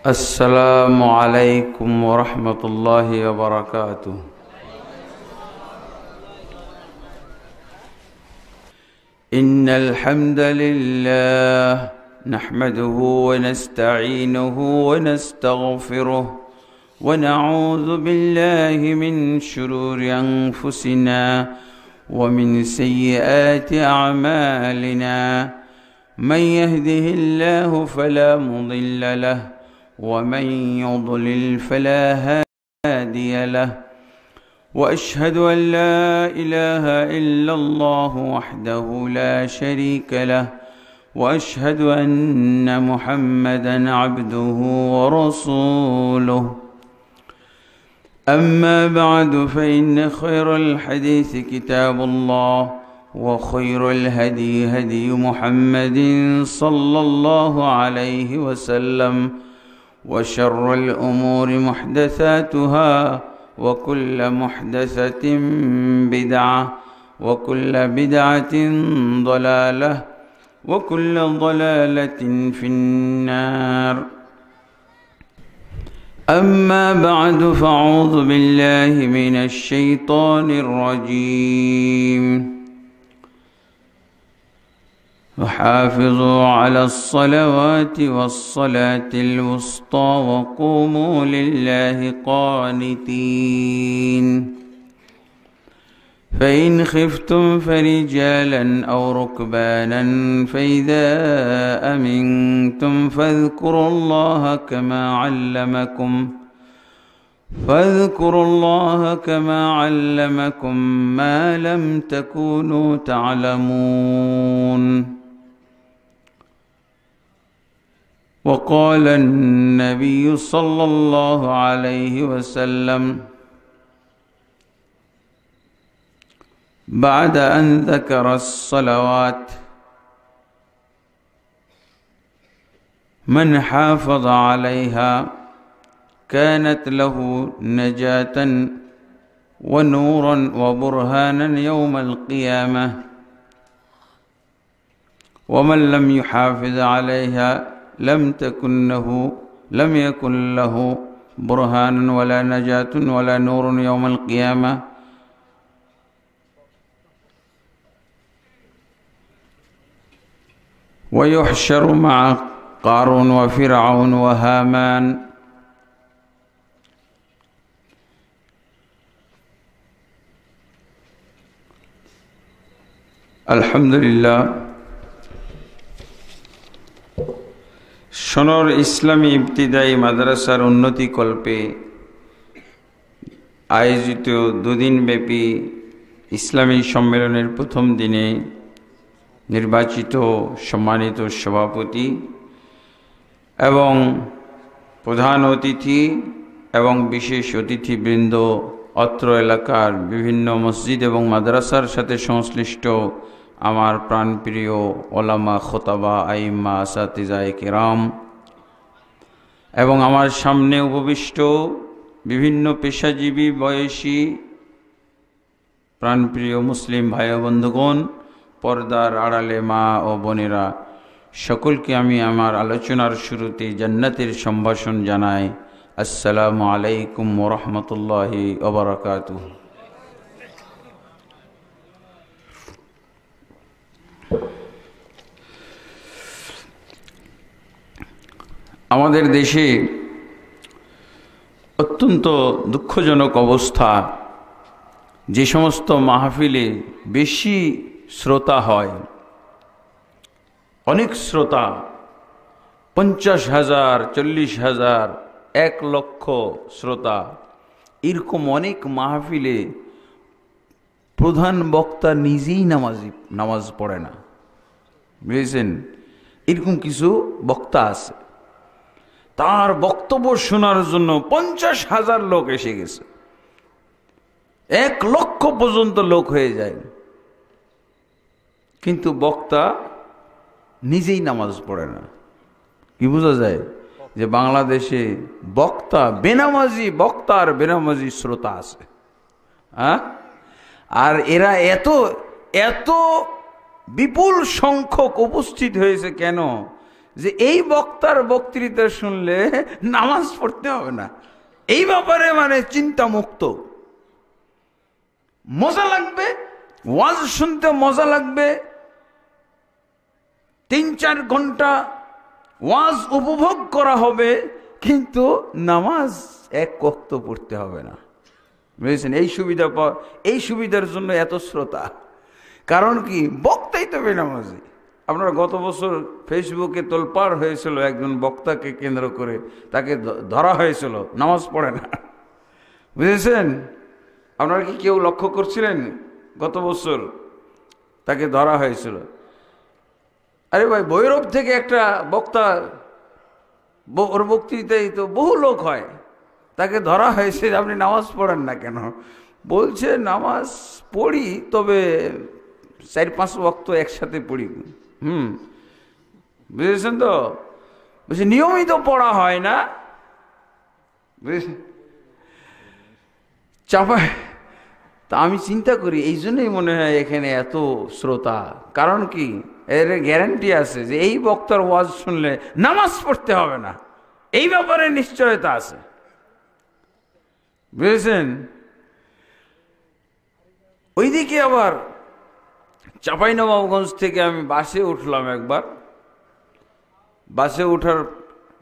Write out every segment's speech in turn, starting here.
السلام عليكم ورحمة الله وبركاته. إن الحمد لله نحمده ونستعينه ونستغفره ونعوذ بالله من شرور أنفسنا ومن سيئات أعمالنا. من يهده الله فلا مضل له ومن يضلل فلا هادي له. وأشهد أن لا إله إلا الله وحده لا شريك له وأشهد أن محمدا عبده ورسوله. أما بعد فإن خير الحديث كتاب الله وخير الهدي هدي محمد صلى الله عليه وسلم وشر الأمور محدثاتها وكل محدثة بدعة وكل بدعة ضلالة وكل ضلالة في النار. أما بعد فأعوذ بالله من الشيطان الرجيم. وحافظوا على الصلوات والصلاة الوسطى وقوموا لله قانتين. فإن خفتم فرجالا أو ركبانا فإذا أمنتم فاذكروا الله كما علمكم ما لم تكونوا تعلمون. وقال النبي صلى الله عليه وسلم بعد أن ذكر الصلوات: من حافظ عليها كانت له نجاة ونورا وبرهانا يوم القيامة، ومن لم يحافظ عليها لم يكن له برهان ولا نجاة ولا نور يوم القيامة. ويحشر مع قارون وفرعون وهامان. আলহামদুলিল্লাহ, সোনর ইসলামী ইবতিদায়ী মাদ্রাসার উন্নতিকল্পে আয়োজিত দুদিনব্যাপী ইসলামী সম্মেলনের প্রথম দিনে নির্বাচিত সম্মানিত সভাপতি এবং প্রধান অতিথি এবং বিশেষ অতিথিবৃন্দ, অত্র এলাকার বিভিন্ন মসজিদ এবং মাদ্রাসার সাথে সংশ্লিষ্ট আমার প্রাণপ্রিয় ওলামা, খোতাবা, আইম্মা, আসাতিজায়ে কিরাম এবং আমার সামনে উপবিষ্ট বিভিন্ন পেশাজীবী বয়সী প্রাণপ্রিয় মুসলিম ভাই ও বন্ধুগণ, পর্দার আড়ালে মা ও বোনেরা, সকলকে আমি আমার আলোচনার শুরুতে জান্নাতের সম্ভাষণ জানাই। আসসালামু আলাইকুম ওয়া রাহমাতুল্লাহি ওয়া বারাকাতুহু। আমাদের দেশে অত্যন্ত দুঃখজনক অবস্থা। যে সমস্ত মাহফিলে বেশি শ্রোতা হয়, অনেক শ্রোতা, 50,000, 40,000, 1 লক্ষ শ্রোতা, এরকম অনেক মাহফিলে প্রধান বক্তা নিজেই নামাজ পড়ে না। বুঝেছেন? এরকম কিছু বক্তা আছে, তার বক্তব্য শোনার জন্য 50,000 লোক এসে গেছে, 1 লক্ষ পর্যন্ত লোক হয়ে যায়, কিন্তু বক্তা নিজেই নামাজ পড়ে না। কি বোঝা যায় যে বাংলাদেশে বক্তার বেনামাজি শ্রোতা আছে। আর এরা এত বিপুল সংখ্যক উপস্থিত হয়েছে কেন? যে এই বক্তার বক্তৃতা শুনলে নামাজ পড়তে হবে না, এই ব্যাপারে মানে চিন্তা মুক্ত। মজা লাগবে, ওয়াজ শুনতে মজা লাগবে, 3-4 ঘন্টা ওয়াজ উপভোগ করা হবে, কিন্তু নামাজ এক ওয়াক্ত পড়তে হবে না। বুঝেছেন? এই সুবিধার জন্য এত শ্রোতা। কারণ কি, বক্তাই তো বেনামাজি। আপনার গত বছর ফেসবুকে তোলপাড় হয়েছিল একজন বক্তাকে কেন্দ্র করে, তাকে ধরা হয়েছিল, নামাজ পড়ে না। বুঝেছেন? আপনারা কি কেউ লক্ষ্য করছিলেন? গত বছর তাকে ধরা হয়েছিল। আরে ভাই, ভৈরব থেকে একটা বক্তা, ওর বক্তৃতায় তো বহু লোক হয়, তাকে ধরা হয়েছে, আপনি নামাজ পড়েন না কেন? বলছে নামাজ পড়ি, তবে 4-5 ওয়াক্ত একসাথে পড়ি। বুঝেছেন তো? বলছে নিয়মিত পড়া হয় না। বুঝেছেন? চাপায়। তা আমি চিন্তা করি, এই জন্যই মনে হয় এখানে এত শ্রোতা। কারণ কি, এর গ্যারান্টি আছে যে এই বক্তার ওয়াজ শুনলে নামাজ পড়তে হবে না, এই ব্যাপারে নিশ্চয়তা আছে। বুঝেছেন? ওইদিকে আবার চাঁপাইনবাবগঞ্জ থেকে আমি বাসে উঠলাম একবার। বাসে ওঠার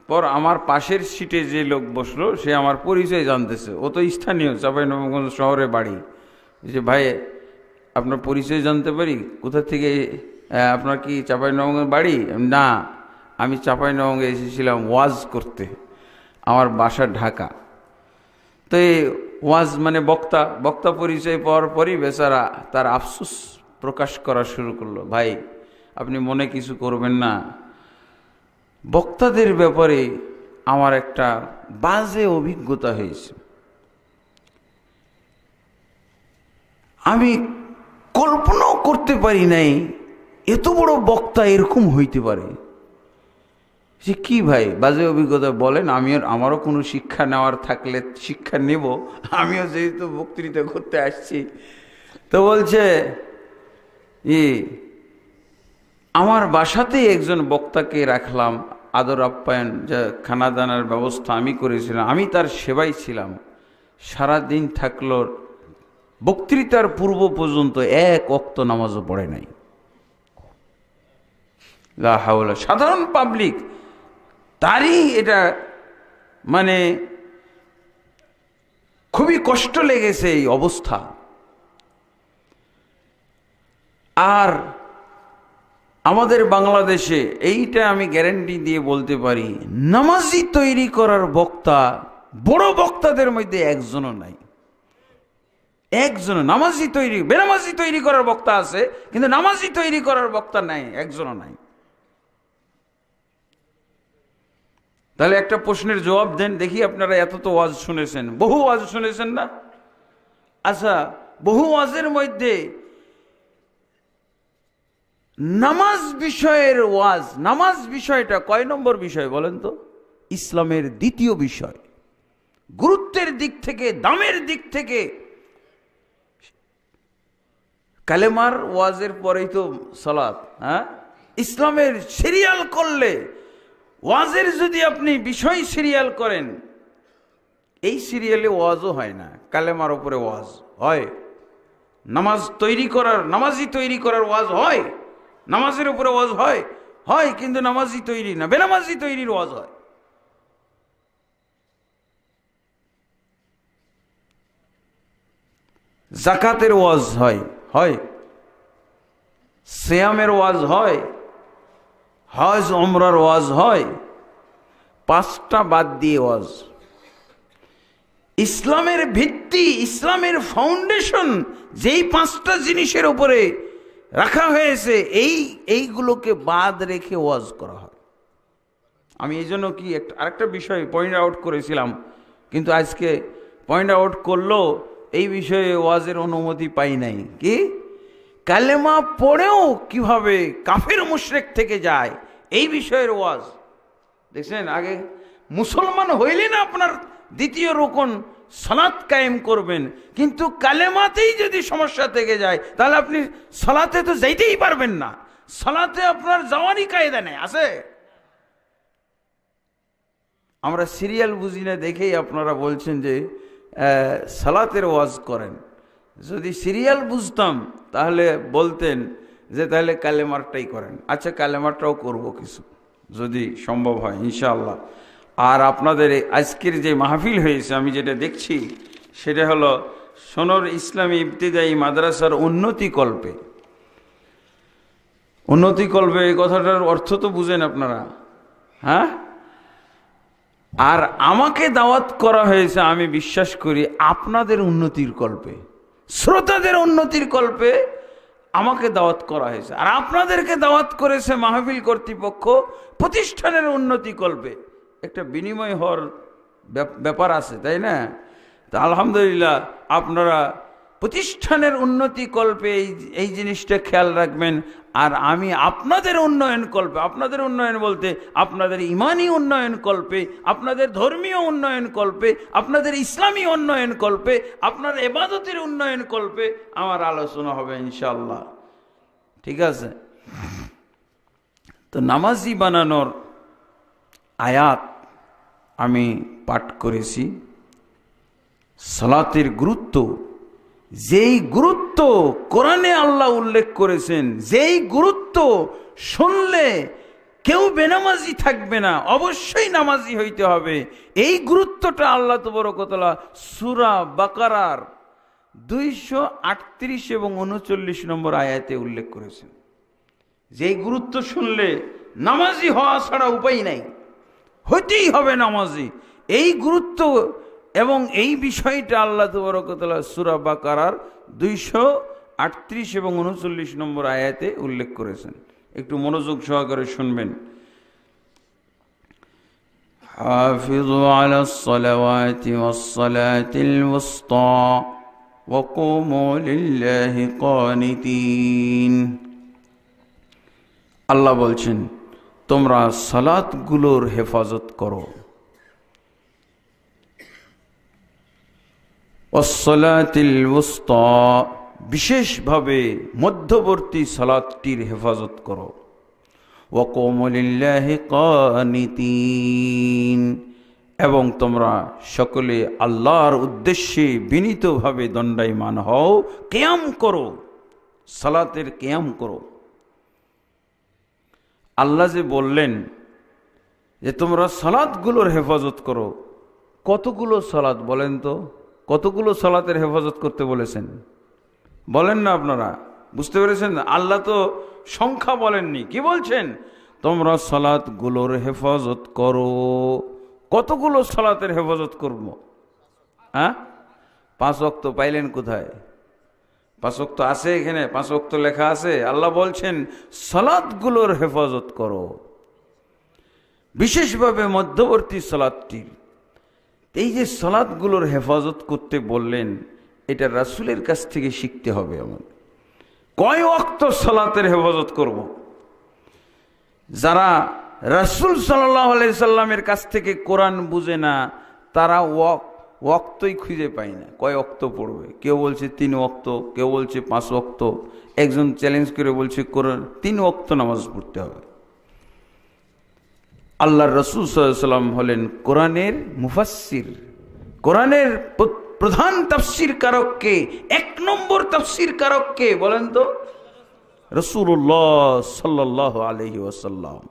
পর আমার পাশের সিটে যে লোক বসলো, সে আমার পরিচয় জানতেছে। ও তো স্থানীয়, চাঁপাইনবাবগঞ্জ শহরে বাড়ি। যে ভাই, আপনার পরিচয় জানতে পারি? কোথা থেকে, আপনার কি চাঁপাইনবাবগঞ্জ বাড়ি? না, আমি চাঁপাইনবাবগঞ্জে এসেছিলাম ওয়াজ করতে, আমার বাসা ঢাকা। তো এই ওয়াজ মানে বক্তা পরিচয় পাওয়ার পরই বেচারা তার আফসোস প্রকাশ করা শুরু করলো। ভাই, আপনি মনে কিছু করবেন না, বক্তাদের ব্যাপারে আমার একটা বাজে অভিজ্ঞতা হয়েছে। আমি কল্পনাও করতে পারি নাই এত বড় বক্তা এরকম হইতে পারে। সে কি ভাই, বাজে অভিজ্ঞতা বলেন? আমারও কোনো শিক্ষা নেওয়ার থাকলে শিক্ষা নেব, আমিও যেহেতু বক্তৃতা করতে আসছি। তো বলছে আমার বাসাতেই একজন বক্তাকে রাখলাম, আদর আপ্যায়ন, যা খানা দানার ব্যবস্থা আমি করেছিলাম, আমি তার সেবাই ছিলাম। সারাদিন থাকলো, বক্তৃতার পূর্ব পর্যন্ত এক ওয়াক্ত নামাজও পড়ে নাই। লা হাওলা। সাধারণ পাবলিক, তারই এটা মানে খুবই কষ্ট লেগেছে এই অবস্থা। আর আমাদের বাংলাদেশে এইটা আমি গ্যারান্টি দিয়ে বলতে পারি, নামাজি তৈরি করার বক্তা বড় বক্তাদের মধ্যে একজনও নাই। একজনও নামাজি তৈরি, বেনামাজি তৈরি করার বক্তা আছে, কিন্তু নামাজি তৈরি করার বক্তা নাই, একজনও নাই। তাহলে একটা প্রশ্নের জবাব দেন দেখি। আপনারা এত তো ওয়াজ শুনেছেন, বহু ওয়াজ শুনেছেন না? আচ্ছা, বহু ওয়াজের মধ্যে নামাজ বিষয়ের ওয়াজ, নামাজ বিষয়টা কয় নম্বর বিষয় বলেন তো? ইসলামের দ্বিতীয় বিষয়। গুরুত্বের দিক থেকে, দামের দিক থেকে কালেমার ওয়াজের পরেই তো সালাত। হ্যাঁ, ইসলামের সিরিয়াল করলে, ওয়াজের যদি আপনি বিষয় সিরিয়াল করেন, এই সিরিয়ালে ওয়াজও হয় না, কালেমার উপরে ওয়াজ হয়। নামাজি তৈরি করার ওয়াজ হয়, নামাজের উপরে ওয়াজ হয়, কিন্তু নামাজি তৈরি না, বেনামাজি তৈরির ওয়াজ হয়। জাকাতের ওয়াজ হয়, সিয়ামের ওয়াজ হয়, হজ উমরার ওয়াজ হয়, 5টা বাদ দিয়ে ওয়াজ। ইসলামের ভিত্তি, ইসলামের ফাউন্ডেশন যেই 5টা জিনিসের উপরে রাখা হয়েছে, এইগুলোকে বাদ রেখে ওয়াজ করা হয়। আমি এই জন্য কি আরেকটা বিষয় পয়েন্ট আউট করেছিলাম, কিন্তু আজকে পয়েন্ট আউট করলেও এই বিষয়ে ওয়াজের অনুমতি পাই নাই। কি কালেমা পড়েও কিভাবে কাফের মুশরিক থেকে যায়, এই বিষয়ের ওয়াজ দেখছেন। আগে মুসলমান হইলে না আপনার দ্বিতীয় রকম সালাত কায়েম করবেন, কিন্তু কালেমাতেই যদি সমস্যা থেকে যায়, তাহলে আপনি সালাতে তো যাইতেই পারবেন না। সালাতে আপনার যাওয়ারই কায়দা নেই, আছে? আমরা সিরিয়াল বুঝি না দেখেই আপনারা বলছেন যে সালাতের ওয়াজ করেন। যদি সিরিয়াল বুঝতাম তাহলে বলতেন যে তাহলে কালেমারটাই করেন। আচ্ছা, কালেমারটাও করব কিছু যদি সম্ভব হয় ইনশাআল্লাহ। আর আপনাদের আজকের যে মাহফিল হয়েছে আমি যেটা দেখছি সেটা হলো সোনর ইসলামী ইবতিদায়ী মাদ্রাসার উন্নতিকল্পে। উন্নতিকল্পে এই কথাটার অর্থ তো বুঝেন আপনারা, হ্যাঁ? আর আমাকে দাওয়াত করা হয়েছে, আমি বিশ্বাস করি আপনাদের উন্নতির কল্পে, শ্রোতাদের উন্নতির কল্পে আমাকে দাওয়াত করা হয়েছে। আর আপনাদেরকে দাওয়াত করেছে মাহফিল কর্তৃপক্ষ প্রতিষ্ঠানের উন্নতি কল্পে। একটা বিনিময় হওয়ার ব্যাপার আছে, তাই না? তা আলহামদুলিল্লাহ, আপনারা প্রতিষ্ঠানের উন্নতি কল্পে এই জিনিসটা খেয়াল রাখবেন। আর আমি আপনাদের উন্নয়ন কল্পে, আপনাদের উন্নয়ন বলতে আপনাদের ইমানি উন্নয়ন কল্পে, আপনাদের ধর্মীয় উন্নয়ন কল্পে, আপনাদের ইসলামী উন্নয়ন কল্পে, আপনার ইবাদতের উন্নয়ন কল্পে আমার আলোচনা হবে ইনশাআল্লাহ। ঠিক আছে? তো নামাজি বানানোর আয়াত আমি পাঠ করেছি। সালাতের গুরুত্ব, যেই গুরুত্ব কোরআনে আল্লাহ উল্লেখ করেছেন, যেই গুরুত্ব শুনলে কেউ বেনামাজি থাকবে না, অবশ্যই নামাজি হইতে হবে, এই গুরুত্বটা আল্লাহ তাবারক ওয়া তাআলা সূরা বাকারার 238 এবং 39 নম্বর আয়াতে উল্লেখ করেছেন। যেই গুরুত্ব শুনলে নামাজি হওয়া ছাড়া উপায় নাই, হইতেই হবে নামাজি, এই গুরুত্ব এবং এই বিষয়টা আল্লাহ তাবারক ওয়া তাআলা সূরা বাকারার 238 এবং 39 নম্বর আয়াতে উল্লেখ করেছেন। একটু মনোযোগ সহকারে শুনবেন। হাফিযু আলাস সালাওয়াতি ওয়াস সালাতিল ওয়ুসতা ওয়া কুমু লিল্লাহি কানিতিন। আল্লাহ বলছেন, তোমরা সালাতগুলোর হেফাজত করো। ওয়াসসালাতিল ওয়ুসতা, বিশেষভাবে মধ্যবর্তী সালাতটির হেফাজত করো। ওয়া কুমু লিল্লাহি কানিতিন, এবং তোমরা সকলে আল্লাহর উদ্দেশ্যে বিনীতভাবে দণ্ডায়মান হও, কিয়াম করো, সালাতের কিয়াম করো। আল্লাহ যে বললেন যে তোমরা সালাতগুলোর হেফাজত করো, কতগুলো সালাত বলেন তো? কতগুলো সালাতের হেফাজত করতে বলেছেন বলেন না? আপনারা বুঝতে পেরেছেন? আল্লাহ তো সংখ্যা বলেননি, কি বলছেন? তোমরা সালাতগুলোর হেফাজত করো। কতগুলো সালাতের হেফাজত করব? হ্যাঁ, 5 ওয়াক্ত পাইলেন কোথায়? 5 ওয়াক্ত আছে এখানে, 5 ওয়াক্ত লেখা আছে। আল্লাহ বলছেন সালাতগুলোর হেফাজত করো, বিশেষভাবে মধ্যবর্তী সালাতটির। এই যে সালাতগুলোর হেফাজত করতে বললেন, এটা রাসূলের কাছ থেকে শিখতে হবে। আমার কয় ওয়াক্ত সালাতের হেফাজত করব? যারা রাসূল সাল্লাল্লাহু আলাইহি সাল্লামের কাছ থেকে কোরআন বুঝে না, তারা ওয়াক্তই খুঁজে পায় না, কয় ওয়াক্ত পড়বে। কেউ বলছে 3 ওয়াক্ত, কেউ বলছে 5 ওয়াক্ত, একজন চ্যালেঞ্জ করে বলছে কোরআন 3 ওয়াক্ত নামাজ পড়তে হবে। আল্লাহর রাসূল সাল্লাল্লাহু আলাইহি সাল্লাম হলেন কোরআনের মুফাসসির। কোরআনের প্রধান তাফসীর কারককে, 1 নম্বর তাফসীর কারককে বলেন তো? রাসূলুল্লাহ সাল্লাল্লাহু আলাইহি ওয়াসাল্লাম।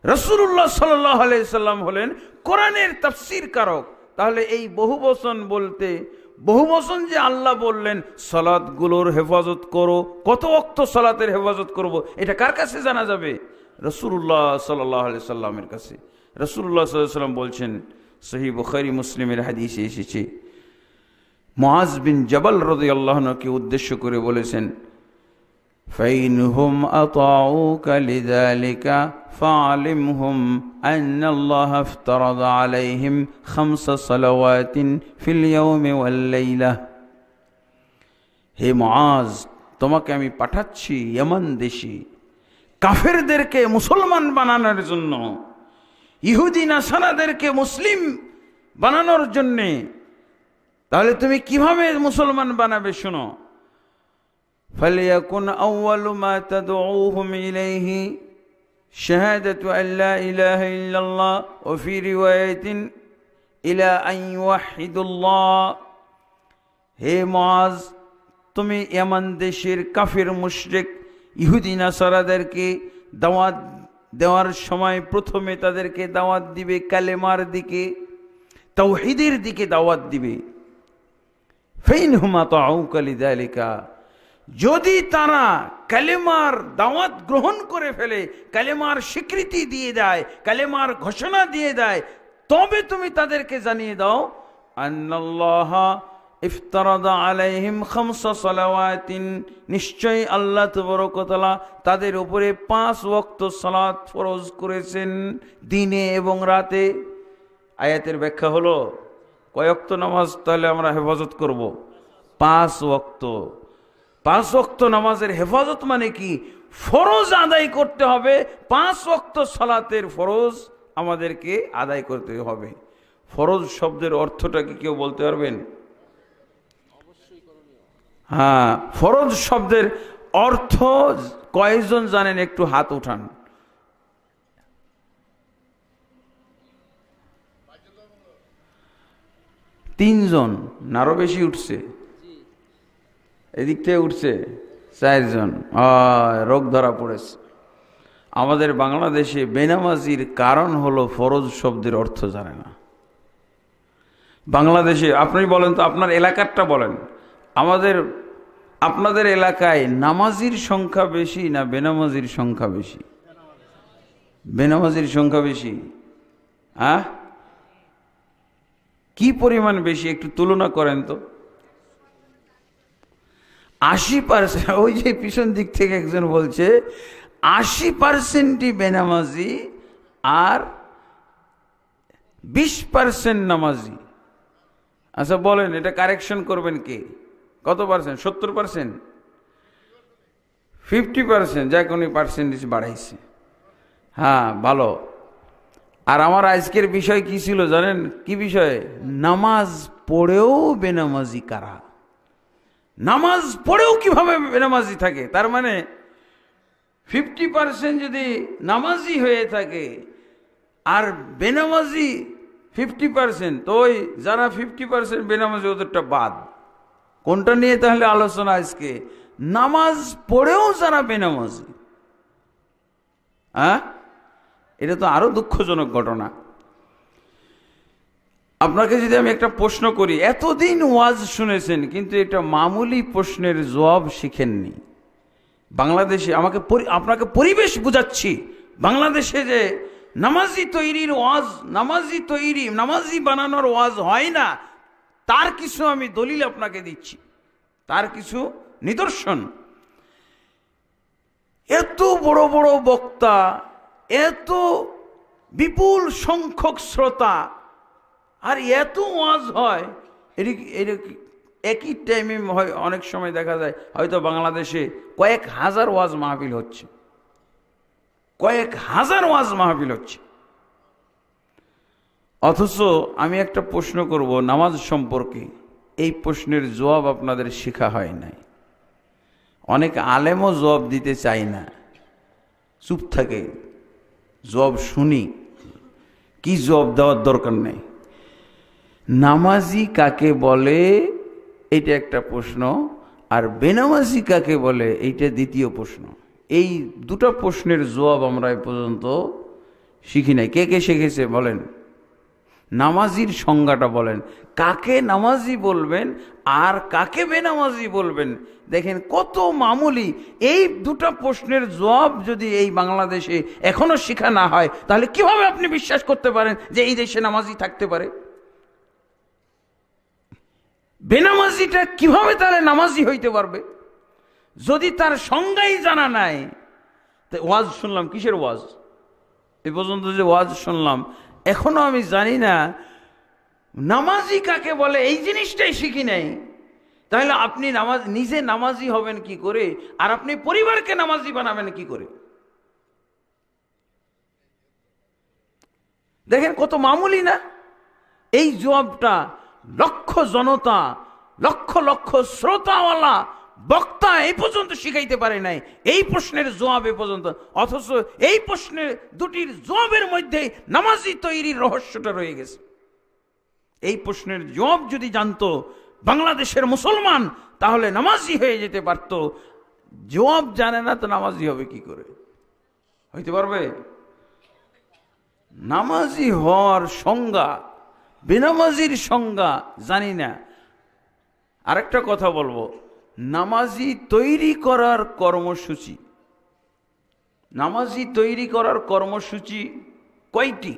রাসূলুল্লাহ সাল্লাল্লাহু আলাইহি ওয়াসাল্লাম হলেন কোরআনের তাফসীর কারক। তাহলে এই বহুবচন বলতে, বহুবচন যে আল্লাহ বললেন সালাতগুলোর হেফাজত করো, কত ওয়াক্ত সালাতের হেফাজত করব, এটা কার কাছে জানা যাবে? রাসূলুল্লাহ সাল্লাল্লাহু আলাইহি সাল্লামের কাছে। রাসূলুল্লাহ সাল্লাল্লাহু আলাইহি সাল্লাম বলছেন, সহিহ বুখারী মুসলিমের হাদিসে এসেছে, মুআজ বিন জাবাল রাদিয়াল্লাহু আনহুকে উদ্দেশ্য করে বলেছেন, ফাইনহুম আতাউকা লিযালিকা ফাআলিমহুম আন্নাল্লাহ ইফতারাদা আলাইহিম 5 সালাওয়াতিন ফিল ইয়াওমি ওয়াল লাইলা। হে মুআজ, তোমাকে আমি পাঠাচ্ছি ইয়ামান দেশে কাফেরদেরকে মুসলমান বানানোর জন্য, ইহুদি নাসারাদেরকে মুসলিম বানানোর জন্যে। তাহলে তুমি কিভাবে মুসলমান বানাবে শোনো। ফালিয়াকুন আউয়ালু মা তাদউহুম ইলাইহি শাহাদাতু আল্লা ইলাহা ইল্লাল্লাহ ওয়া ফি রিওয়ায়াতিন ইলা আন ইউহিদুল্লাহ, হে মুআজ তুমি ইয়ামান দেশের কাফির মুশরিক ইহুদি নাসারাদেরকে দাওয়াত দেওয়ার সময় প্রথমে তাদেরকে দাওয়াত দিবে কালেমার দিকে, তাওহীদের দিকে দাওয়াত দিবে। ফাইনহুমা তাউকা লিযালিকা, যদি তারা কালেমার দাওয়াত গ্রহণ করে ফেলে, কালেমার স্বীকৃতি দিয়ে দেয়, কালেমার ঘোষণা দিয়ে দেয়, তবে তুমি তাদেরকে জানিয়ে দাও আন্নাল্লাহা ইফতারাদা আলাইহিম খামসা সালাওয়াতিন, নিশ্চয়ই আল্লাহ তাবারক ওয়া তাআলা তাদের উপরে 5 ওয়াক্ত সালাত ফরজ করেছেন দিনে এবং রাতে। আয়াতের ব্যাখ্যা হলো কয় ওয়াক্ত নামাজ তাহলে আমরা হেফাজত করব? 5 ওয়াক্ত। 5 ওয়াক্ত নামাজের হেফাজত মানে কি? ফরজ আদায় করতে হবে। 5 ওয়াক্ত সালাতের ফরজ আমাদেরকে আদায় করতে হবে। ফরজ শব্দের অর্থটা কি কেউ বলতে পারবেন? হ্যাঁ, ফরজ শব্দের অর্থ কয়জন জানেন? একটু হাত উঠান। তিনজন না আরো বেশি উঠছে? এদিক থেকে উঠছে 4 জন। রোগ ধরা পড়েছে। আমাদের বাংলাদেশে বেনামাজির কারণ হলো ফরজ শব্দের অর্থ জানে না। বাংলাদেশে আপনি বলেন তো, আপনার এলাকারটা বলেন, আপনাদের এলাকায় নামাজির সংখ্যা বেশি না বেনামাজির সংখ্যা বেশি? বেনামাজির সংখ্যা বেশি। হ্যাঁ, কি পরিমাণ বেশি একটু তুলনা করেন তো। 80%। ওই যে পিছন দিক থেকে একজন বলছে 80%ই বেনামাজি আর 20% নামাজি। আচ্ছা বলেন, এটা কারেকশন করবেন কে? কত পার্সেন্ট? 70%? 50%? যাক উনি পার্সেন্টেজ বাড়াইছে। হ্যাঁ, ভালো। আর আমার আজকের বিষয় কি ছিল জানেন? কি বিষয়? নামাজ পড়েও বেনামাজি কারা? নামাজ পড়েও কিভাবে বেনামাজি থাকে? তার মানে 50% যদি নামাজি হয়ে থাকে আর বেনামাজি 50%, তো ওই যারা 50% বেনামাজি ওদেরটা বাদ। কোনটা নিয়ে তাহলে আলোচনা আজকে? নামাজ পড়েও যারা বেনামাজি। হ্যাঁ, এটা তো আরো দুঃখজনক ঘটনা। আপনাকে যদি আমি একটা প্রশ্ন করি, এতদিন ওয়াজ শুনেছেন কিন্তু একটা মামুলি প্রশ্নের জবাব শিখেননি। বাংলাদেশে আপনাকে পরিবেশ বুঝাচ্ছি। বাংলাদেশে যে নামাজি তৈরির ওয়াজ, নামাজি বানানোর ওয়াজ হয় না, তার কিছু আমি দলিল আপনাকে দিচ্ছি, তার কিছু নিদর্শন। এত বড় বড় বক্তা, এত বিপুল সংখ্যক শ্রোতা, আর এত ওয়াজ হয়, এটা একই টাইমে হয়। অনেক সময় দেখা যায় হয়তো বাংলাদেশে কয়েক হাজার ওয়াজ মাহফিল হচ্ছে, কয়েক হাজার ওয়াজ মাহফিল হচ্ছে। অথচ আমি একটা প্রশ্ন করব নামাজ সম্পর্কে, এই প্রশ্নের জবাব আপনাদের শেখা হয় নাই। অনেক আলেমও জবাব দিতে চায় না, চুপ থাকে। জবাব শুনি, কি জবাব দেওয়ার দরকার নেই। নামাজি কাকে বলে এইটা একটা প্রশ্ন, আর বেনামাজি কাকে বলে এইটা দ্বিতীয় প্রশ্ন। এই দুটো প্রশ্নের জবাব আমরা এ পর্যন্ত শিখি নাই। কে কে শিখেছে বলেন? নামাজির সংজ্ঞাটা বলেন, কাকে নামাজি বলবেন আর কাকে বেনামাজি বলবেন। দেখেন কত মামুলি। এই দুটো প্রশ্নের জবাব যদি এই বাংলাদেশে এখনো শেখা না হয়, তাহলে কিভাবে আপনি বিশ্বাস করতে পারেন যে এই দেশে নামাজি থাকতে পারে? বেনামাজিটা কিভাবে তাহলে নামাজি হইতে পারবে যদি তার সংজ্ঞাই জানা নাই? ওয়াজ শুনলাম, কিসের ওয়াজ? এ পর্যন্ত যে ওয়াজ শুনলাম, এখনো আমি জানি না নামাজি কাকে বলে, এই জিনিসটাই শিখি নাই। তাহলে আপনি নিজে নামাজি হবেন কি করে, আর আপনি পরিবারকে নামাজি বানাবেন কি করে? দেখেন কত মামুলি না। এই জবাবটা লক্ষ জনতা, লক্ষ লক্ষ শ্রোতাওয়ালা বক্তা এই পর্যন্ত শিখাইতে পারে নাই এই প্রশ্নের জবাব এ পর্যন্ত। অথচ এই প্রশ্নের দুটির জবাবের মধ্যে নামাজি তৈরির রহস্যটা রয়ে গেছে। এই প্রশ্নের জবাব যদি জানতো বাংলাদেশের মুসলমান, তাহলে নামাজি হয়ে যেতে পারত। জবাব জানে না তো নামাজি হবে কি করে? হইতে পারবে? নামাজি হওয়ার সংজ্ঞা, বেনামাজির সংজ্ঞা জানি না। আরেকটা কথা বলবো, নামাজি তৈরি করার কর্মসূচি, নামাজি তৈরি করার কর্মসূচি কয়টি?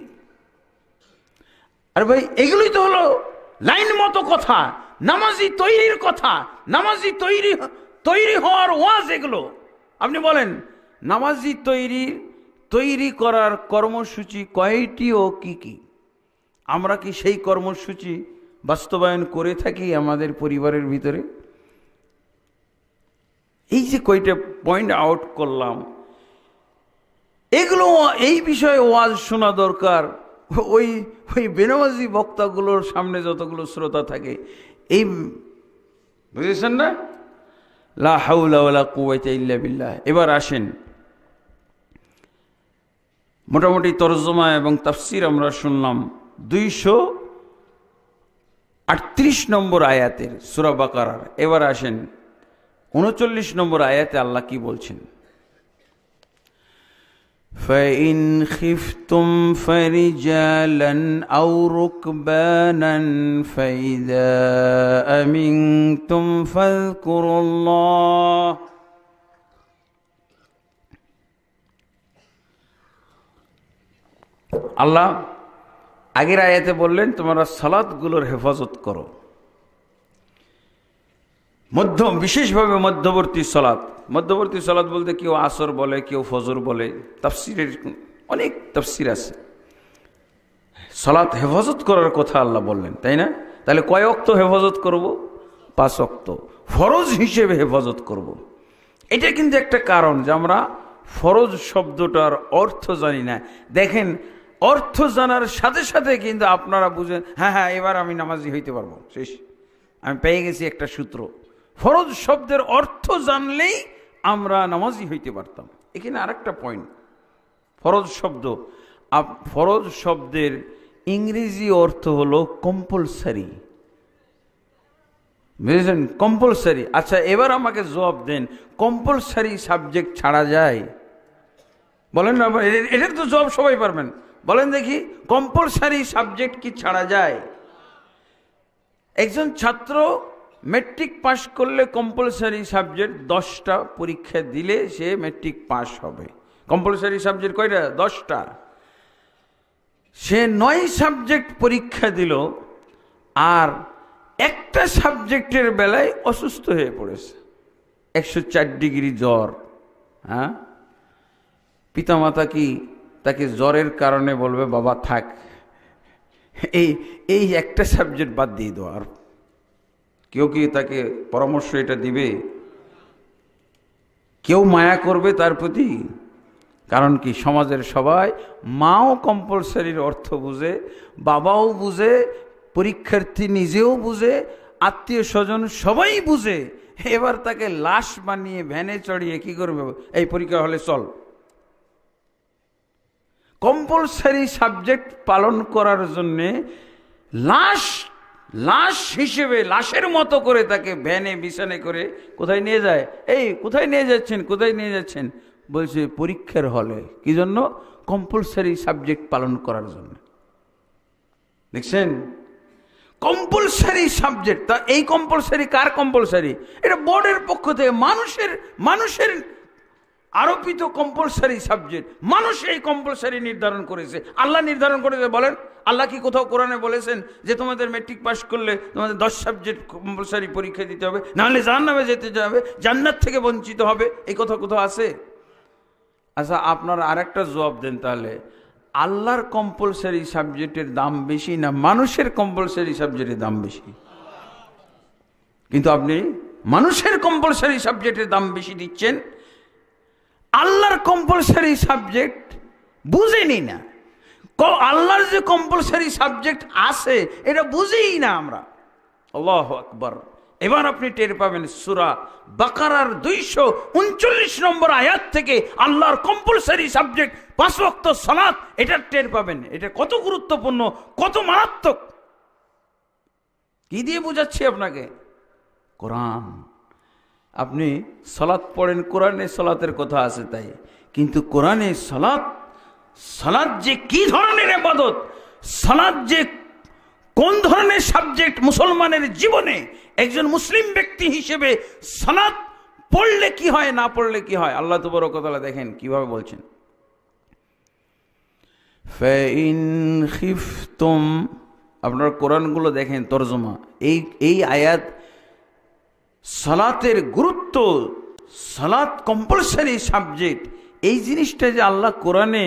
আর ভাই এগুলোই তো হলো লাইন মতো কথা, নামাজি তৈরির কথা, নামাজি তৈরি হওয়ার ওয়াজ এগুলো। আপনি বলেন নামাজি তৈরি করার কর্মসূচি কয়টি ও কি কি? আমরা কি সেই কর্মসূচি বাস্তবায়ন করে থাকি আমাদের পরিবারের ভিতরে? এই যে কয়টা পয়েন্ট আউট করলাম, এগুলো এই বিষয়ে ওয়াজ শোনা দরকার। ওই বেনামাজি বক্তাগুলোর সামনে যতগুলো শ্রোতা থাকে, এই বুঝেছেন না? লা হাওলা ওয়ালা কুওয়াতা ইল্লা বিল্লাহ। এবার আসেন, মোটামুটি তরজমা এবং তাফসির আমরা শুনলাম 238 নম্বর আয়াতের সূরা বাকারার। এবার আসেন 39 নম্বর আয়াতে আল্লাহ কি বলছেন? فَإِنْ خِفْتُمْ فَرِجَالًا أَوْ رُكْبَانًا فَإِذَا أَمِنْتُمْ فَاذْكُرُوا اللَّهَ। আল্লাহ আগের আয়াতে বললেন তোমরা সালাতগুলোর হেফাজত করো, বিশেষভাবে মধ্যবর্তী সালাত। মধ্যবর্তী সালাত বলতে কেউ আসর বলে, কেউ ফজর বলে, তাফসিরের অনেক তাফসির আছে। সালাত হেফাজত করার কথা আল্লাহ বললেন, তাই না? তাহলে কয় ওয়াক্ত হেফাজত করব? 5 ওয়াক্ত ফরজ হিসেবে হেফাজত করব। এটা কিন্তু একটা কারণ যে আমরা ফরজ শব্দটার অর্থ জানি না। দেখেন, অর্থ জানার সাথে সাথে কিন্তু আপনারা বুঝেন, হ্যাঁ এবার আমি নামাজি হইতে পারবো, শেষ, আমি পেয়ে গেছি একটা সূত্র। ফরজ শব্দের অর্থ জানলেই আমরা নামাজি হইতে পারতাম। এখানে আরেকটা পয়েন্ট, ফরজ শব্দের ইংরেজি অর্থ হলো কম্পালসারি, বুঝেছেন? কম্পালসারি। আচ্ছা, এবার আমাকে জবাব দেন, কম্পালসারি সাবজেক্ট ছাড়া যায়? বলেন না, এটার তো জবাব সবাই পারবেন। বলেন দেখি, কম্পালসারি সাবজেক্ট কি ছাড়া যায়? একজন ছাত্র মেট্রিক পাস করলে কম্পালসারি সাবজেক্ট 10টা পরীক্ষা দিলে সে মেট্রিক পাস হবে। কম্পালসারি সাবজেক্ট কয়টা? 10টা। সে 9 সাবজেক্ট পরীক্ষা দিল, আর একটা সাবজেক্টের বেলায় অসুস্থ হয়ে পড়েছে, 104 ডিগ্রি জ্বর। হ্যাঁ, পিতামাতা কি তাকে জ্বরের কারণে বলবে বাবা থাক, এই একটা সাবজেক্ট বাদ দিয়ে দাও? আর কেউ কি তাকে পরামর্শ এটা দিবে? কেউ মায়া করবে তার প্রতি? কারণ কি, সমাজের সবাই, মাও কম্পালসারির অর্থ বুঝে, বাবাও বুঝে, পরীক্ষার্থী নিজেও বুঝে, আত্মীয় স্বজন সবাই বুঝে। এবার তাকে লাশ বানিয়ে ভ্যানে চড়িয়ে কি করবে? এই পরীক্ষা হলে চল। কম্পালসারি সাবজেক্ট পালন করার জন্যে লাশ হিসেবে, লাশের মতো করে তাকে ভ্যানে বিছানে করে কোথায় নিয়ে যায়? এই কোথায় নিয়ে যাচ্ছেন, কোথায় নিয়ে যাচ্ছেন? বলছে পরীক্ষার হলে। কি জন্য? কম্পালসারি সাবজেক্ট পালন করার জন্য। দেখছেন, কম্পালসারি সাবজেক্ট। তা এই কম্পালসারি কার কম্পালসারি? এটা বোর্ডের পক্ষ থেকে মানুষের আরোপিত কম্পালসারি সাবজেক্ট। মানুষ এই কম্পালসারি নির্ধারণ করেছে, আল্লাহ নির্ধারণ করেছে। বলেন, আল্লাহ কি কোথাও কোরআনে বলেছেন যে তোমাদের মেট্রিক পাস করলে তোমাদের 10 সাবজেক্ট কম্পালসারি পরীক্ষা দিতে হবে, নাহলে জাহান্নামে যেতে যাবে, জান্নাত থেকে বঞ্চিত হবে? এই কথা কোথাও আছে? আচ্ছা, আপনারা আরেকটা জবাব দেন তাহলে, আল্লাহর কম্পালসারি সাবজেক্টের দাম বেশি না মানুষের কম্পালসারি সাবজেক্টের দাম বেশি? কিন্তু আপনি মানুষের কম্পালসারি সাবজেক্টের দাম বেশি দিচ্ছেন, আল্লাহর কম্পালসারি সাবজেক্ট বুঝেনি না। আল্লাহর যে কম্পালসারি সাবজেক্ট আছে এটা বুঝেই না আমরা। আল্লাহু আকবার। এবার আপনি টের পাবেন সূরা বাকারার 239 নম্বর আয়াত থেকে আল্লাহর কম্পালসারি সাবজেক্ট 5 ওয়াক্ত সালাত, এটা টের পাবেন। এটা কত গুরুত্বপূর্ণ, কত মারাত্মক। কি দিয়ে বোঝাচ্ছি আপনাকে? কোরআন। আপনি সালাত পড়েন, কোরআনে সালাতের কথা আছে তাই, কিন্তু কোরআনে সালাত যে কি ধরনের ইবাদত, সালাত যে কোন ধরনের সাবজেক্ট মুসলমানের জীবনে, একজন মুসলিম ব্যক্তি হিসেবে সালাত পড়লে কি হয়, না পড়লে কি হয়, আল্লাহ তাবারক ওয়া তাআলা দেখেন কিভাবে বলছেন। ফাইন খিফতুম, আপনারা কোরআনগুলো দেখেন তরজমা, এই আয়াত সালাতের গুরুত্ব, সালাত কম্পালসারি সাবজেক্ট, এই জিনিসটা যে আল্লাহ কোরআনে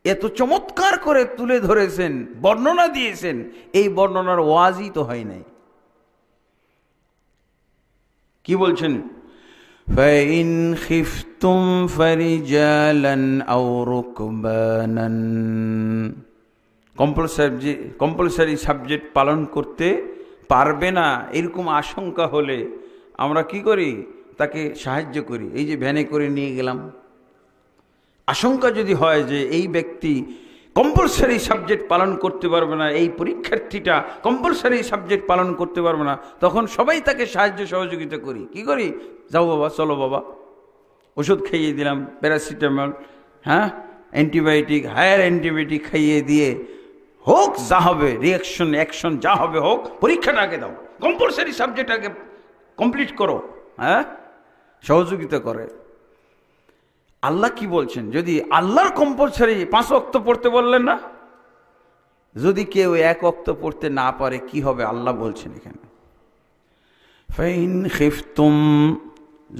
এত চমৎকার করে তুলে ধরেছেন, বর্ণনা দিয়েছেন, এই বর্ণনার ওয়াজই তো হয় নাই। কি বলছেন? ফাইন খিফতুম ফারিজালান আও রুকবানান, কম্পালসারি সাবজেক্ট পালন করতে পারবে না এরকম আশঙ্কা হলে আমরা কি করি? তাকে সাহায্য করি। এই যে ভ্যানে করে নিয়ে গেলাম, আশঙ্কা যদি হয় যে এই ব্যক্তি কম্পালসারি সাবজেক্ট পালন করতে পারবে না, এই পরীক্ষার্থীটা কম্পালসারি সাবজেক্ট পালন করতে পারবে না, তখন সবাই তাকে সাহায্য সহযোগিতা করি। কি করি? যাও বাবা, চলো বাবা, ওষুধ খাইয়ে দিলাম, প্যারাসিটামল, হ্যাঁ, অ্যান্টিবায়োটিক, হায়ার অ্যান্টিবায়োটিক খাইয়ে দিয়ে হোক যা হবে, রিয়াকশন অ্যাকশন যা হবে হোক, পরীক্ষাটা আগে দাও, কম্পালসারি সাবজেক্ট আগে কমপ্লিট করো, হ্যাঁ, সহযোগিতা করে। আল্লাহ কি বলছেন? যদি আল্লাহর কম্পালসারি 5 ওয়াক্ত পড়তে বললেন না, যদি কেউ 1 ওয়াক্ত পড়তে না পারে কি হবে? আল্লাহ বলছেন এখানে ফাইন খিফতুম,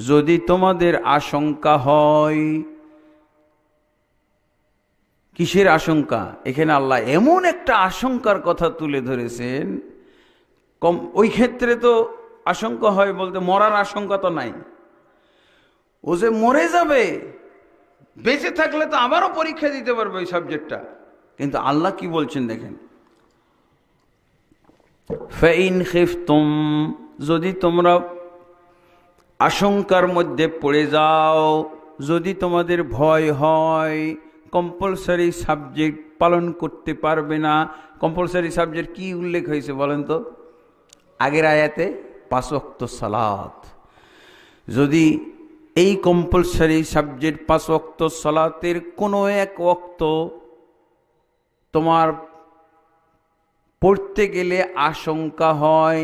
যদি তোমাদের আশঙ্কা হয়। কিসের আশঙ্কা? এখানে আল্লাহ এমন একটা আশঙ্কার কথা তুলে ধরেছেন, ওই ক্ষেত্রে তো আশঙ্কা হয় বলতে মরার আশঙ্কা তো নাই, ও যে মরে যাবে, বেঁচে থাকলে তো আবারও পরীক্ষা দিতে পারবে ওই সাবজেক্টটা। কিন্তু আল্লাহ কি বলছেন দেখেন, ফাইন খিফতুম, যদি তোমরা আশঙ্কার মধ্যে পড়ে যাও, যদি তোমাদের ভয় হয় কম্পালসারি সাবজেক্ট পালন করতে পারবে না। কম্পালসারি সাবজেক্ট কি উল্লেখ হয়েছে বলেন তো? আগের আয়াতে 5 ওয়াক্ত সালাত। যদি এই কম্পালসারি সাবজেক্ট 5 ওয়াক্ত সালাতের কোনো 1 ওয়াক্ত তোমার পড়তে গেলে আশঙ্কা হয়,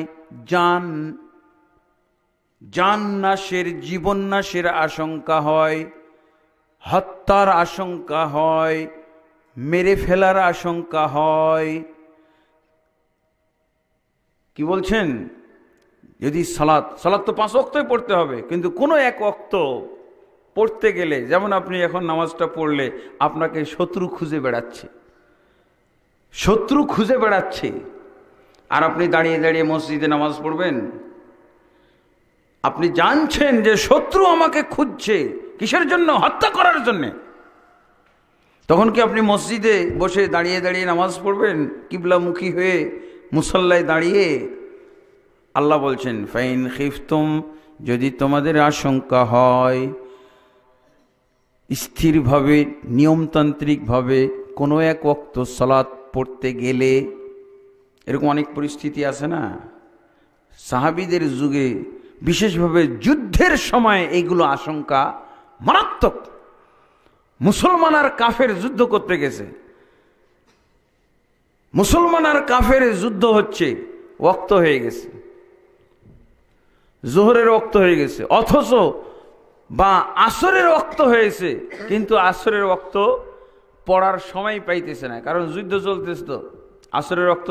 জান নাশের, জীবন নাশের আশঙ্কা হয়, হত্যার আশঙ্কা হয়, মেরে ফেলার আশঙ্কা হয়, কি বলছেন? যদি সালাত তো 5 ওয়াক্তই পড়তে হবে, কিন্তু কোনো 1 ওয়াক্ত পড়তে গেলে, যেমন আপনি এখন নামাজটা পড়লে আপনাকে শত্রু খুঁজে বেড়াচ্ছে, আর আপনি দাঁড়িয়ে দাঁড়িয়ে মসজিদে নামাজ পড়বেন? আপনি জানছেন যে শত্রু আমাকে খুঁজছে, কিসের জন্য? হত্যা করার জন্যে। তখন কি আপনি মসজিদে বসে দাঁড়িয়ে দাঁড়িয়ে নামাজ পড়বেন কিবলামুখী হয়ে মুসল্লায় দাঁড়িয়ে? আল্লাহ বলছেন ফাইন খিফতুম, যদি তোমাদের আশঙ্কা হয় স্থিরভাবে, নিয়মতান্ত্রিকভাবে কোনো 1 ওয়াক্ত সালাত পড়তে গেলে, এরকম অনেক পরিস্থিতি আছে না, সাহাবীদের যুগে বিশেষভাবে যুদ্ধের সময় এইগুলো আশঙ্কা মারাত্মক। মুসলমান আর কাফের যুদ্ধ করতে গেছে, মুসলমান আর কাফের যুদ্ধ হচ্ছে, ওয়াক্ত হয়ে গেছে, জোহরের ওয়াক্ত হয়ে গেছে, অথচ বা আসরের ওয়াক্ত হয়েছে, কিন্তু আসরের ওয়াক্ত পড়ার সময় পাইতেছে না, কারণ যুদ্ধ চলতেছে, তো আসরের ওয়াক্ত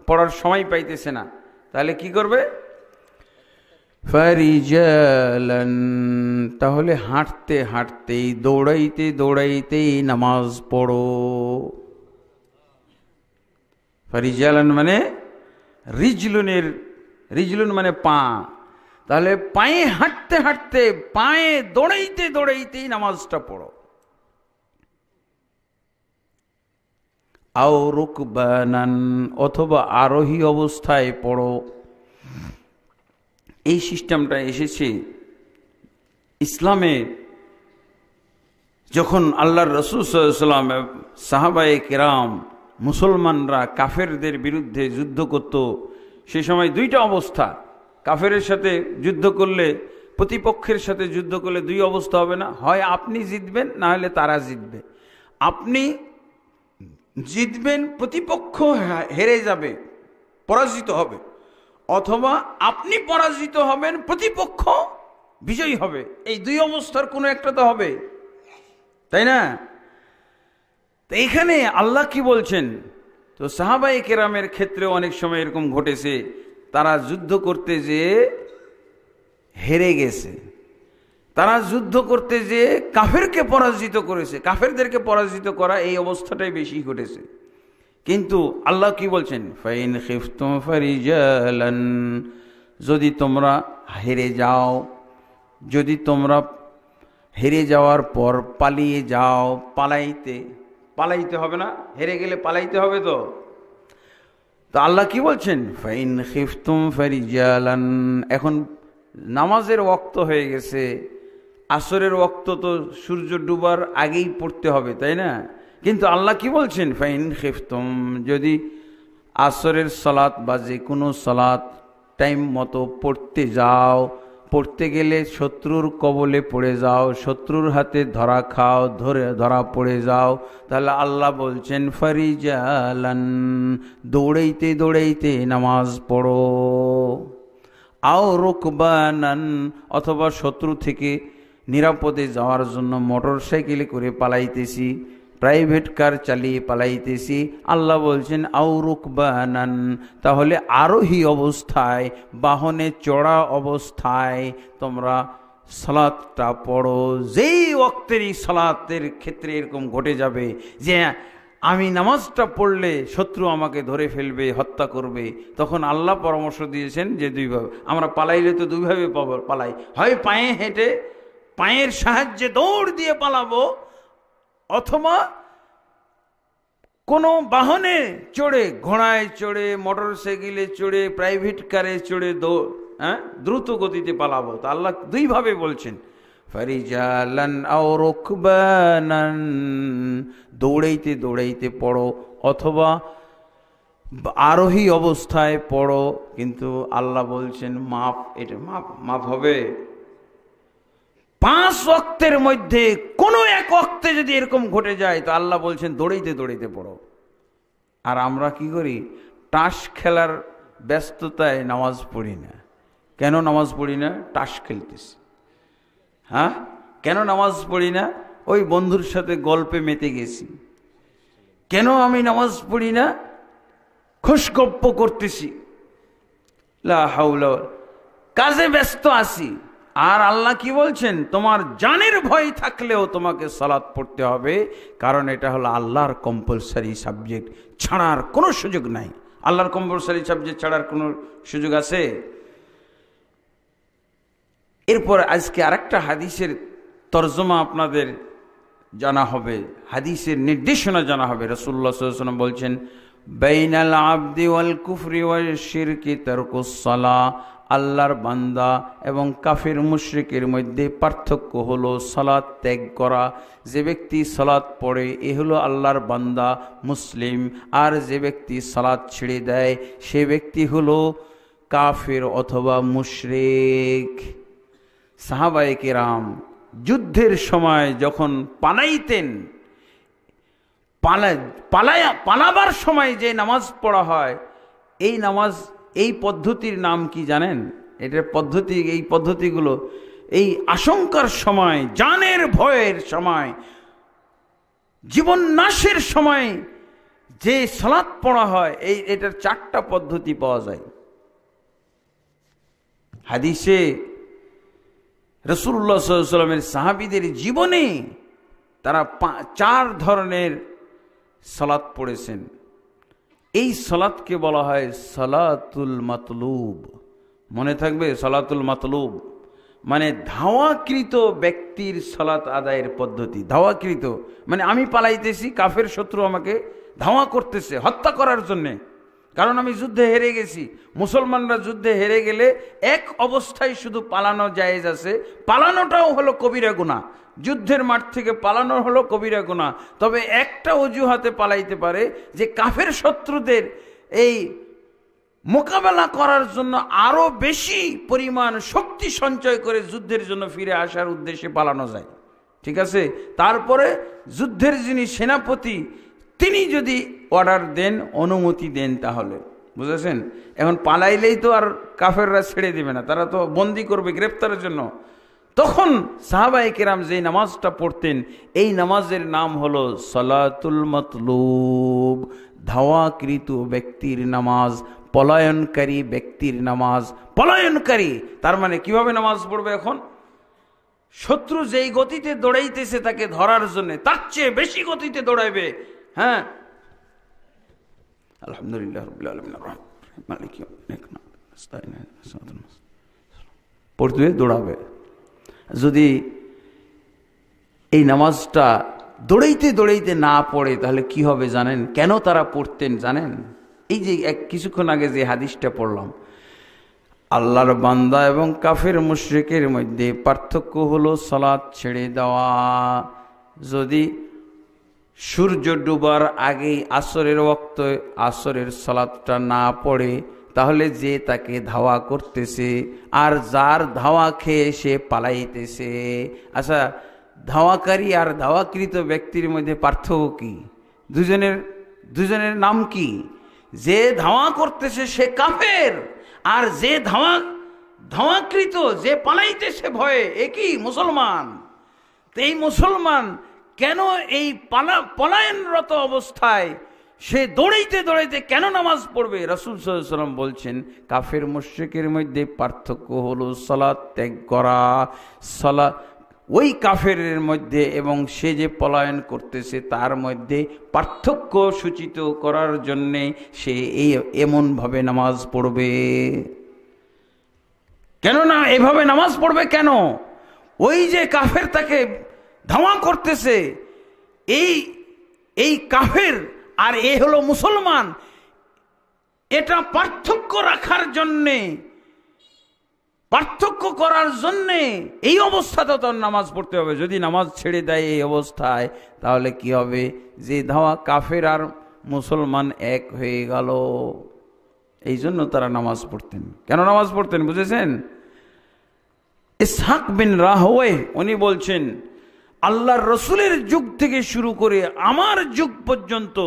পড়ার সময় পাইতেছে না। তাহলে কি করবে? ফারিজালান, তাহলে হাঁটতে হাঁটতেই, দৌড়াইতে দৌড়াইতেই নামাজ পড়ো। ফারিজালান মানে রিজলুন মানে পা, তাহলে পায়ে হাঁটতে হাঁটতে, পায়ে দৌড়াইতে দৌড়াইতেই নামাজটা পড়ো। আও রুকবানান, অথবা আরোহী অবস্থায় পড়ো। এই সিস্টেমটা এসেছে ইসলামে। যখন আল্লাহর রাসূল সাল্লাল্লাহু আলাইহি ওয়াসাল্লাম, সাহাবায়ে কেরাম মুসলমানরা কাফেরদের বিরুদ্ধে যুদ্ধ করত, সে সময় দুইটা অবস্থা। কাফেরের সাথে যুদ্ধ করলে, প্রতিপক্ষের সাথে যুদ্ধ করলে দুই অবস্থা হবে না, হয় আপনি জিতবেন না হলে তারা জিতবে। আপনি জিতবেন, প্রতিপক্ষ হেরে যাবে, পরাজিত হবে, অথবা আপনি পরাজিত হবেন, প্রতিপক্ষ বিজয়ী হবে। এই দুই অবস্থার কোনো একটা তো হবে, তাই না? তো এখানে আল্লাহ কি বলছেন? তো সাহাবায়ে কেরামের ক্ষেত্রে অনেক সময় এরকম ঘটেছে, তারা যুদ্ধ করতে যেয়ে হেরে গেছে, তারা যুদ্ধ করতে যেয়ে কাফেরকে পরাজিত করেছে। কাফেরদেরকে পরাজিত করা এই অবস্থাটাই বেশি ঘটেছে। কিন্তু আল্লাহ কি বলছেন? ফাইন খিফতুম ফারিজালান, যদি তোমরা হেরে যাও, যদি তোমরা হেরে যাওয়ার পর পালিয়ে যাও, পালাইতে হবে না? হেরে গেলে পালাইতে হবে তো। তো আল্লাহ কি বলছেন? ফাইন খিফতুম ফারিজালান। এখন নামাজের ওয়াক্ত হয়ে গেছে, আসরের ওয়াক্ত তো সূর্য ডুবার আগেই পড়তে হবে, তাই না? কিন্তু আল্লাহ কি বলছেন? ফাইন খিফতুম, যদি আসরের সালাত বা যে কোনো সালাত টাইম মতো পড়তে যাও, পড়তে গেলে শত্রুর কবলে পড়ে যাও, শত্রুর হাতে ধরা খাও, ধরা পড়ে যাও, তাহলে আল্লাহ বলছেন ফারিজালান, দৌড়াইতে দৌড়াইতে নামাজ পড়ো। আও রুকবানান, অথবা শত্রু থেকে নিরাপদে যাওয়ার জন্য মোটর সাইকেলে করে পালাইতেছি, প্রাইভেট কার চালিয়ে পালাইতেছি, আল্লাহ বলছেন আও রুকবানান, তাহলে আরোহী অবস্থায়, বাহনে চড়া অবস্থায় তোমরা সালাতটা পড়ো। যেই ওয়াক্তেরই সালাতের ক্ষেত্রে এরকম ঘটে যাবে যে আমি নামাজটা পড়লে শত্রু আমাকে ধরে ফেলবে, হত্যা করবে, তখন আল্লাহ পরামর্শ দিয়েছেন যে দুইভাবে। আমরা পালাইলে তো দুইভাবে পালাই, হয় পায়ে হেঁটে পায়ের সাহায্যে দৌড় দিয়ে পালাবো, অথবা কোনো বাহনে চড়ে, ঘোড়ায় চড়ে, মোটর সাইকেলে চড়ে, প্রাইভেট কারে চড়ে দ্রুত গতিতে পালাবো। তা আল্লাহ দুইভাবে বলছেন, ফারিজালান আও রুকবানান, দৌড়াইতে দৌড়াইতে পড়ো, অথবা আরোহী অবস্থায় পড়ো। কিন্তু আল্লাহ বলছেন মাপ, এটা মাপ হবে 5 ওয়াক্তের মধ্যে কোনো এক ওয়াক্তে যদি এরকম ঘটে যায় তো আল্লাহ বলছেন দৌড়াইতে দৌড়াইতে পড়ো। আর আমরা কি করি? টাস খেলার ব্যস্ততায় নামাজ পড়ি না। কেন নামাজ পড়ি না? টাস খেলতেছি। হ্যাঁ, কেন নামাজ পড়ি না? ওই বন্ধুর সাথে গল্পে মেতে গেছি। কেন আমি নামাজ পড়ি না? খুশগপ্প করতেছি, লা হাওলা, কাজে ব্যস্ত আছি। আর আল্লাহ কি বলছেন? তোমার জানের ভয় থাকলেও তোমাকে সালাত পড়তে হবে, কারণ এটা হলো আল্লাহর কম্পালসারি সাবজেক্ট, ছাড়ার কোনো সুযোগ নাই। আল্লাহর কম্পালসারি সাবজেক্ট ছাড়ার কোনো সুযোগ আছে? এরপর আজকে আরেকটা হাদিসের তরজমা আপনাদের জানা হবে, হাদিসের নির্দেশনা জানা হবে। রাসূলুল্লাহ সাল্লাল্লাহু আলাইহি ওয়াসাল্লাম বলছেন, বাইনাল আবদি ওয়াল কুফরি ওয়াল শিরকি তারকুস সালাহ, আল্লাহর বান্দা এবং কাফির মুশরিকের মধ্যে পার্থক্য হলো সালাত ত্যাগ করা। যে ব্যক্তি সালাত পড়ে এ হলো আল্লাহর বান্দা, মুসলিম। আর যে ব্যক্তি সালাত ছেড়ে দেয় সে ব্যক্তি হলো কাফির অথবা মুশরিক। সাহাবায়ে কেরাম যুদ্ধের সময় যখন পালাইতেন, পালাবার সময় যে নামাজ পড়া হয়, এই নামাজ, এই পদ্ধতির নাম কি জানেন? এটার পদ্ধতি, এই পদ্ধতিগুলো এই আশঙ্কার সময়, জানের ভয়ের সময়, জীবন নাশের সময় যে সালাত পড়া হয়, এটার 4টা পদ্ধতি পাওয়া যায় হাদিসে। রাসূলুল্লাহ সাল্লাল্লাহু আলাইহি ওয়াসাল্লামের সাহাবীদের জীবনে তারা 4 ধরনের সালাত পড়েছেন। এই সালাতকে বলা হয় সালাতুল মাতলুব। মনে থাকবে, সালাতুল মাতলুব মানে ধাওয়াকৃত ব্যক্তির সালাত আদায়ের পদ্ধতি। ধাওয়াকৃত মানে আমি পালাইতেছি, কাফের শত্রু আমাকে ধাওয়া করতেছে হত্যা করার জন্যে, কারণ আমি যুদ্ধে হেরে গেছি। মুসলমানরা যুদ্ধে হেরে গেলে এক অবস্থায় শুধু পালানো জায়েজ আছে, পালানোটাও হলো কবিরা গুনাহ। যুদ্ধের মাঠ থেকে পালানো হলো কবিরা গুনাহ। তবে একটা অজুহাতে পালাইতে পারে, যে কাফের শত্রুদের এই মোকাবেলা করার জন্য আরো বেশি পরিমাণ শক্তি সঞ্চয় করে যুদ্ধের জন্য ফিরে আসার উদ্দেশ্যে পালানো যায়, ঠিক আছে। তারপরে যুদ্ধের যিনি সেনাপতি তিনি যদি অর্ডার দেন, অনুমতি দেন, তাহলে বুঝেছেন। এখন পালাইলেই তো আর কাফেররা ছেড়ে দিবে না, তারা তো বন্দি করবে গ্রেফতারের জন্য। তখন সাহাবায়ে কেরাম যে নামাজটা পড়তেন, এই নামাজের নাম হলো সালাতুল মাতলুব, ধাওয়াকৃত ব্যক্তির নামাজ, পলায়নকারী ব্যক্তির নামাজ। পলায়নকারী তার মানে কিভাবে নামাজ পড়বে? এখন শত্রু যেই গতিতে দৌড়াইতেছে তাকে ধরার জন্য, তার চেয়ে বেশি গতিতে দৌড়াইবে। হ্যাঁ, আলহামদুলিল্লাহ রাব্বিল আলামিন মালিক ইয়াউমিদ্দিন পড়তে দৌড়াবে। যদি এই নামাজটা দৌড়াইতে দৌড়াইতে না পড়ে তাহলে কি হবে জানেন? কেন তারা পড়তেন জানেন? এই যে কিছুক্ষণ আগে যে হাদিসটা পড়লাম, আল্লাহর বান্দা এবং কাফের মুশরিকের মধ্যে পার্থক্য হলো সালাত ছেড়ে দেওয়া। যদি সূর্য ডুবার আগেই আসরের ওয়াক্ত আসরের সালাতটা না পড়ে, তাহলে যে তাকে ধাওয়া করতেছে আর যার ধাওয়া খেয়ে সে পালাইতেছে। আচ্ছা, ধাওয়াকারী আর ধাওয়াকৃত ব্যক্তির মধ্যে পার্থক্য কি? দুজনের নাম কি? যে ধাওয়া করতেছে সে কাফের, আর যে ধাওয়াকৃত, যে পালাইতেছে ভয়ে, একই মুসলমান। তো এই মুসলমান কেন এই পলায়নরত অবস্থায় সে দৌড়াইতে দৌড়াইতে কেন নামাজ পড়বে? রাসূল সাল্লাল্লাহু আলাইহি ওয়াসাল্লাম বলছেন, কাফের মুশরিকের মধ্যে পার্থক্য হলো সালাত ত্যাগ করা। সালাত ওই কাফেরের মধ্যে এবং সে যে পলায়ন করতেছে তার মধ্যে পার্থক্য সূচিত করার জন্যে সে এমনভাবে নামাজ পড়বে। কেননা এভাবে নামাজ পড়বে কেন? ওই যে কাফের তাকে ধাওয়া করতেছে, এই কাফের আর এ হলো মুসলমান, এটা পার্থক্য রাখার জন্যে, পার্থক্য করার জন্যে এই অবস্থাতে তার নামাজ পড়তে হবে। যদি নামাজ ছেড়ে দেয় এই অবস্থায়, তাহলে কি হবে? যে ধাওয়া কাফের আর মুসলমান এক হয়ে গেল। এই জন্য তারা নামাজ পড়তেন। কেন নামাজ পড়তেন বুঝেছেন? ইসহাক বিন রাহওয়ে উনি বলছেন, আল্লাহর রসুলের যুগ থেকে শুরু করে আমার যুগ পর্যন্ত,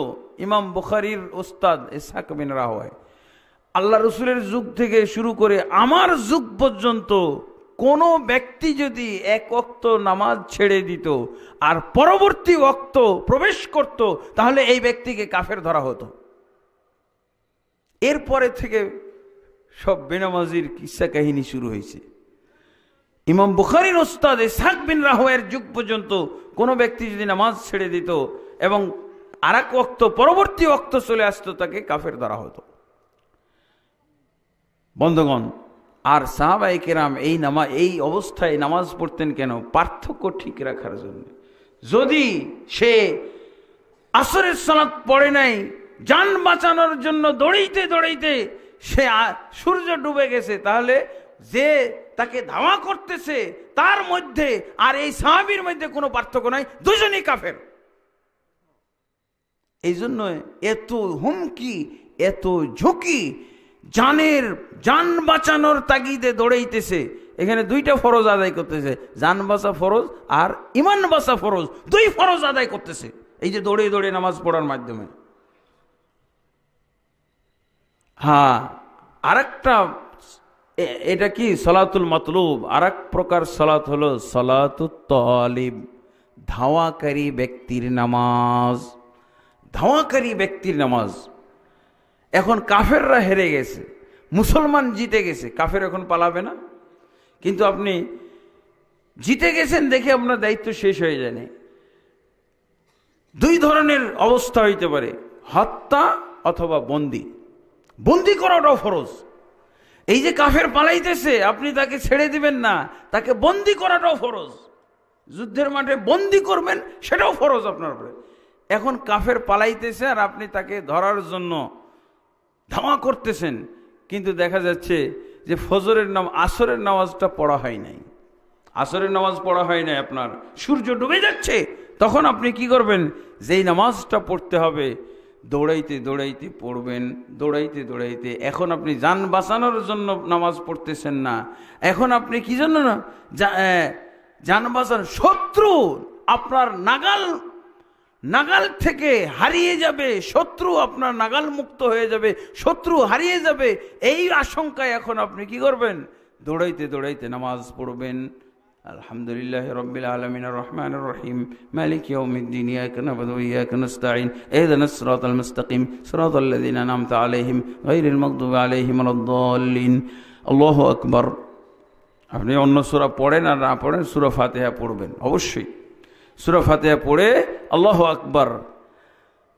ইমাম বুখারীর উস্তাদ ইসহাক বিন রাহওয়ে, আল্লাহ রসুলের যুগ থেকে শুরু করে আমার যুগ পর্যন্ত কোনো ব্যক্তি যদি এক ওয়াক্ত নামাজ ছেড়ে দিত আর পরবর্তী ওয়াক্ত প্রবেশ করত, তাহলে এই ব্যক্তিকে কাফের ধরা হতো। এরপরে থেকে সব বেনামাজির কিসসা কাহিনী শুরু হয়েছে। ইমাম বুখারীর উস্তাদ ইসহাক বিন রাহওয়ের যুগ পর্যন্ত কোনো ব্যক্তি যদি নামাজ ছেড়ে দিত এবং আর এক ওয়াক্ত পরবর্তী ওয়াক্ত চলে আসতো, তাকে কাফের ধরা হতো। বন্ধুগণ, আর সাহাবায়ে কেরাম এই অবস্থায় নামাজ পড়তেন কেন? পার্থক্য ঠিক রাখার জন্য। যদি সে আসরের সালাত পড়ে নাই, জান বাঁচানোর জন্য দৌড়াইতে দৌড়াইতে সে সূর্য ডুবে গেছে, তাহলে যে তাকে ধাওয়া করতেছে তার মধ্যে আর এই সাহাবীর মধ্যে কোনো পার্থক্য নাই, দুজনই কাফের। এই জন্য এত হুমকি, এত ঝুঁকি, জান বাঁচানোর তাগিদে দৌড়াইতেছে। এখানে দুইটা ফরজ আদায় করতেছে, জান বাঁচা ফরজ আর ইমান বাঁচা ফরজ, দুই ফরজ আদায় করতেছে এই যে দৌড়ে দৌড়ে নামাজ পড়ার মাধ্যমে। হ্যাঁ, আরেকটা, এটা কি সালাতুল মাতলুব। আর এক প্রকার সালাত হলো সালাতুত তালিব, ধাওয়াকারী ব্যক্তির নামাজ। ধাওয়াকারী ব্যক্তির নামাজ। এখন কাফেররা হেরে গেছে, মুসলমান জিতে গেছে, কাফের এখন পালাবে না। কিন্তু আপনি জিতে গেছেন দেখে আপনার দায়িত্ব শেষ হয়ে যায় না। দুই ধরনের অবস্থা হইতে পারে, হত্যা অথবা বন্দি। বন্দি করাটাও ফরজ। এই যে কাফের পালাইতেছে, আপনি তাকে ছেড়ে দিবেন না, তাকে বন্দি করাটাও ফরজ। যুদ্ধের মাঠে বন্দি করবেন, সেটাও ফরজ আপনার উপরে। এখন কাফের পালাইতেছে আর আপনি তাকে ধরার জন্য ধাওয়া করতেছেন, কিন্তু দেখা যাচ্ছে যে ফজরের আসরের নামাজটা পড়া হয় নাই, আসরের নামাজ পড়া হয় না আপনার, সূর্য ডুবে যাচ্ছে, তখন আপনি কি করবেন? যেই নামাজটা পড়তে হবে দৌড়াইতে দৌড়াইতে পড়বেন, দৌড়াইতে দৌড়াইতে। এখন আপনি যান বাঁচানোর জন্য নামাজ পড়তেছেন না, এখন আপনি কি জন্য না যান বাঁচানো, শত্রু আপনার নাগাল থেকে হারিয়ে যাবে, শত্রু আপনার নাগাল মুক্ত হয়ে যাবে, শত্রু হারিয়ে যাবে, এই আশঙ্কায় এখন আপনি কি করবেন? দৌড়াইতে দৌড়াইতে নামাজ পড়বেন। আলহামদুলিল্লাহ রাব্বিল আলামিন আর রহমানির রহিম মালিক ইয়াউমিদ্দিন ইয়াকা না'বুদু ওয়া ইয়াকা নাস্তাঈন ইহদিনাস সিরাতাল মুস্তাকিম সিরাতাল লাযিনা আন'আমতা আলাইহিম গায়রিল মাগদুবি আলাইহিম ওয়ালাদ-দাল্লিন। আল্লাহু আকবার। আপনি অন্য সূরা পড়েন আর না পড়েন, সূরা ফাতিহা পড়বেন অবশ্যই, সূরা ফাতিহা পড়ে আল্লাহু আকবার।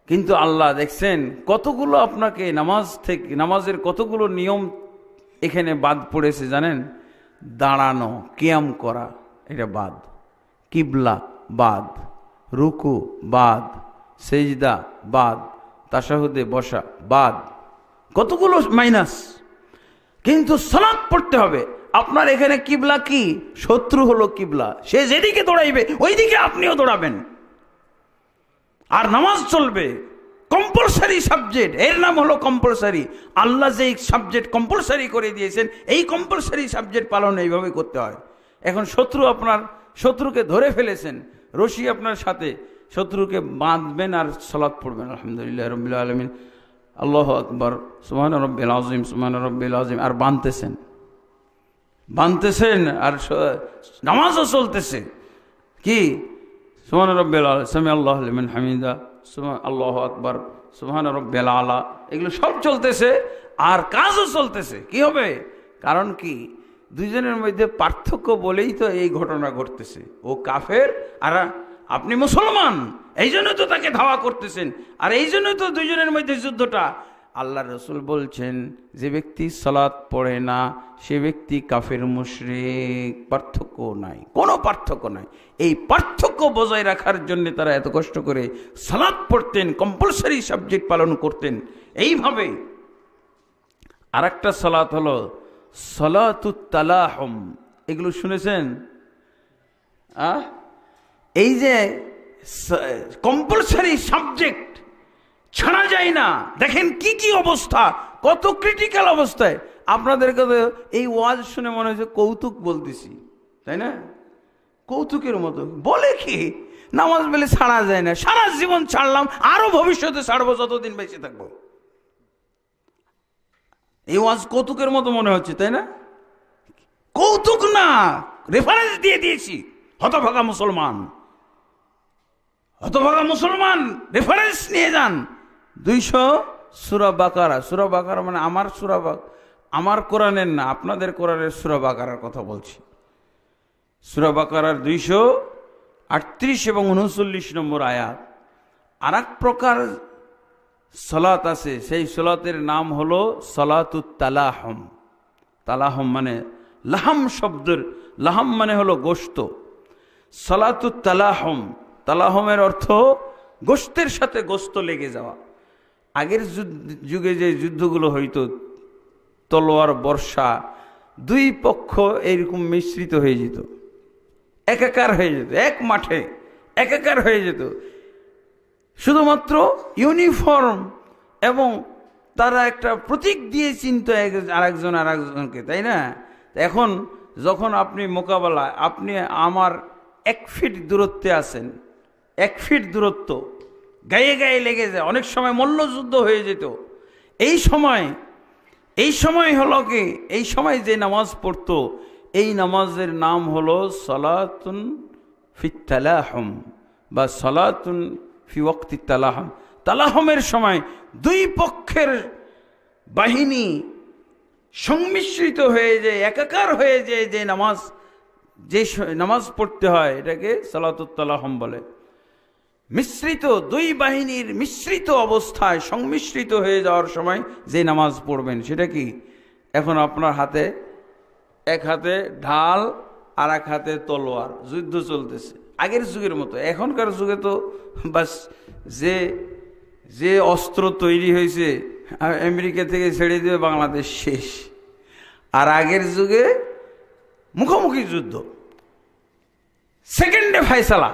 কিন্তু আল্লাহ দেখছেন কতগুলো আপনাকে নামাজের কতগুলো নিয়ম এখানে বাদ পড়েছে জানেন? দাঁড়ানো, কিয়াম করা, এটা বাদ, কিবলা বাদ, রুকু বাদ, সেজদা বাদ, তাশাহুদে বসা বাদ, কতগুলো মাইনাস। কিন্তু সালাত পড়তে হবে। আপনার এখানে কিবলা কি? শত্রু হলো কিবলা, সে যেদিকে দৌড়াইবে ওই দিকে আপনিও দৌড়াবেন, আর নামাজ চলবে। কম্পালসারি সাবজেক্ট, এর নাম হলো কম্পালসারি। আল্লাহ যে সাবজেক্ট কম্পালসারি করে দিয়েছেন, এই কম্পালসারি সাবজেক্ট পালন এইভাবে করতে হয়। এখন শত্রুকে ধরে ফেলেছেন, রশি আপনার সাথে, শত্রুকে বাঁধবেন আর সালাত পড়বেন। আলহামদুলিল্লাহ রাব্বিল আলামিন, আল্লাহু আকবার, সুবহান রাব্বিল আযীম, সুবহান রাব্বিল আযীম, আর বাঁধতেছেন আর নামাজও চলতেছে। কি? সুবহান রাব্বিল আলা, সামি আল্লাহু লিমান হামিদা, আল্লাহু আকবার, সুবহান রাব্বিল আলা, এগুলো সব চলতেছে আর কাজও চলতেছে। কি হবে? কারণ কি? দুইজনের মধ্যে পার্থক্য বলেই তো এই ঘটনা ঘটতেছে। ও কাফের আর আপনি মুসলমান, এই জন্য তো তাকে ধাওয়া করতেছেন, আর এই জন্য তো দুইজনের মধ্যে যুদ্ধটা। আল্লাহ রসুল বলছেন, যে ব্যক্তি সালাত পড়ে না সে ব্যক্তি কাফের মুশরিক। পার্থক্য নাই, কোনো পার্থক্য নাই। এই পার্থক্য বজায় রাখার জন্য তারা এত কষ্ট করে সালাত পড়তেন, কম্পালসারি সাবজেক্ট পালন করতেন। এইভাবে আর একটা সালাত হলো সালাতুত তালাহুম। এগুলো শুনেছেন? এই যে কম্পালসারি সাবজেক্ট ছাড়া যায় না। দেখেন কি কি অবস্থা, কত ক্রিটিক্যাল অবস্থায়। আপনাদেরকে তো এই ওয়াজ শুনে মনে হচ্ছে কৌতুক বলতেছি, তাই না? কৌতুকের মতো বলে কি, নামাজ বেলে ছাড়া যায় না, সারা জীবন ছাড়লাম, আরো ভবিষ্যতে ছাড়বো যতদিন বেঁচে থাকবো। এই ওয়াজ কৌতুকের মতো মনে হচ্ছে, তাই না? কৌতুক না, রেফারেন্স দিয়ে দিয়েছি। হতভাগা মুসলমান রেফারেন্স নিয়ে যান। 200 সূরা বাকারা। সূরা বাকারা মানে আমার কোরআনের না, আপনাদের কোরআনের সূরা বাকারার কথা বলছি। সূরা বাকারার 238 এবং 39 নম্বর আয়াত। আর এক প্রকার সালাত আছে, সেই সালাতের নাম হলো সালাতুত তালাহুম। তালাহুম মানে লাহাম শব্দের, লাহাম মানে হলো গোশত। সালাতুত তালাহুম, তালাহুমের অর্থ গোশতের সাথে গোশত লেগে যাওয়া। আগের যুগে যে যুদ্ধগুলো হইতো, তলোয়ার বর্ষা, দুই পক্ষ এইরকম মিশ্রিত হয়ে যেত, একাকার হয়ে যেত, এক মাঠে একাকার হয়ে যেত। শুধুমাত্র ইউনিফর্ম এবং তারা একটা প্রতীক দিয়ে চিনত আরেকজনকে, তাই না? এখন যখন আপনি মোকাবেলা, আপনি আমার 1 ফিট দূরত্বে আছেন, 1 ফিট দূরত্ব, গায়ে গায়ে লেগে যায়, অনেক সময় মল্লযুদ্ধ হয়ে যেত। এই সময় হলো কি, এই সময় যে নামাজ পড়তো, এই নামাজের নাম হলো সালাতুন ফিত তালাহুম বা সালাতুন ফি ওয়াক্তি তালাহুম। তালাহুমের সময় দুই পক্ষের বাহিনী সংমিশ্রিত হয়ে যায়, একাকার হয়ে যায়, যে নামাজ পড়তে হয় এটাকে সালাতুত তালাহুম বলে। মিশ্রিত, দুই বাহিনীর মিশ্রিত অবস্থায় সংমিশ্রিত হয়ে যাওয়ার সময় যে নামাজ পড়বেন সেটা কি? এখন আপনার হাতে, এক হাতে ঢাল আর এক হাতে তলোয়ার, যুদ্ধ চলতেছে আগের যুগের মতো। এখনকার যুগে তো বাস যে অস্ত্র তৈরি হয়েছে আমেরিকা থেকে ছেড়ে দেবে বাংলাদেশ শেষ। আর আগের যুগে মুখোমুখি যুদ্ধ, সেকেন্ডে ফয়সালা,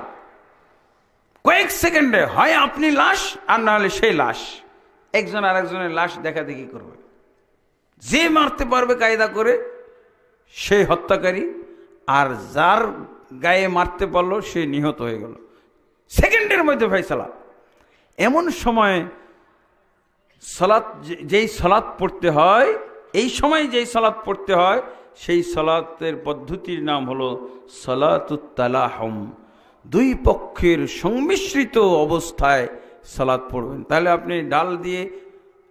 কয়েক সেকেন্ডে হয় আপনি লাশ আর না হলে সেই লাশ। একজন আর একজনের লাশ দেখা দেখি করবে, যে মারতে পারবে কায়দা করে সে হত্যাকারী, আর যার গায়ে মারতে পারলো সে নিহত হয়ে গেল। সেকেন্ডের মধ্যে ফয়সালা। এমন সময় সালাত, যেই সালাত পড়তে হয়, এই সময় যেই সালাত পড়তে হয় সেই সালাতের পদ্ধতির নাম হলো সালাতুত তালাহুম। দুই পক্ষের সংমিশ্রিত অবস্থায় সালাত পড়বেন। তাহলে আপনি ডাল দিয়ে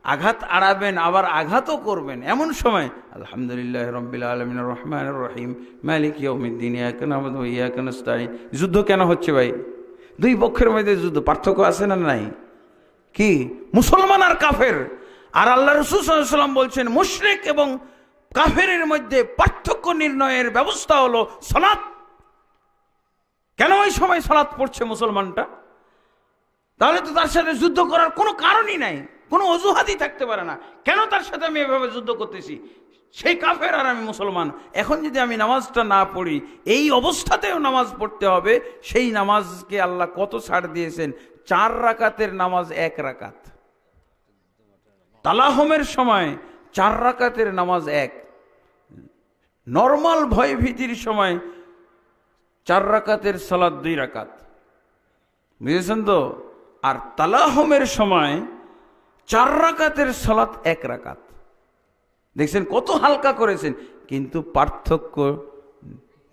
আঘাত আড়াবেন, আবার আঘাতও করবেন। এমন সময় আলহামদুলিল্লাহ রাব্বিল আলামিন আর রহমানির রহিম মালিক ইয়াউমিদ্দিন ইয়াকা না'বুদু ওয়া ইয়াকা নাস্তাঈন। যুদ্ধ কেন হচ্ছে ভাই? দুই পক্ষের মধ্যে যুদ্ধ। পার্থক্য আছে না নাই? কি মুসলমান আর কাফের। আর আল্লাহ রাসূল সাল্লাল্লাহু আলাইহি ওয়াসাল্লাম বলছেন মুশরিক এবং কাফেরের মধ্যে পার্থক্য নির্ণয়ের ব্যবস্থা হলো সালাত। কেন ওই সময় সালাত পড়ছে মুসলমানটা? তাহলে তো তার সাথে যুদ্ধ করার কোনো কারণই নাই, কোনো অজুহাতই থাকতে পারে না। কেন তার সাথে আমি এভাবে যুদ্ধ করতেছি? সেই কাফের আর আমি মুসলমান। এখন যদি আমি নামাজটা না পড়ি, এই অবস্থাতেও নামাজ পড়তে হবে। সেই নামাজকে আল্লাহ কত ছাড় দিয়েছেন? 4 রাকাতের নামাজ 1 রাকাত। তালাহমের সময় 4 রাকাতের নামাজ 1। নর্মাল ভয় ভীতির সময় 4 রাকাতের সালাত 2 রাকাত। বুঝেছেন তো? আর তালাহমের সময় 4 রাকাতের সালাত 1 রাকাত। দেখছেন কত হালকা করেছেন। কিন্তু পার্থক্য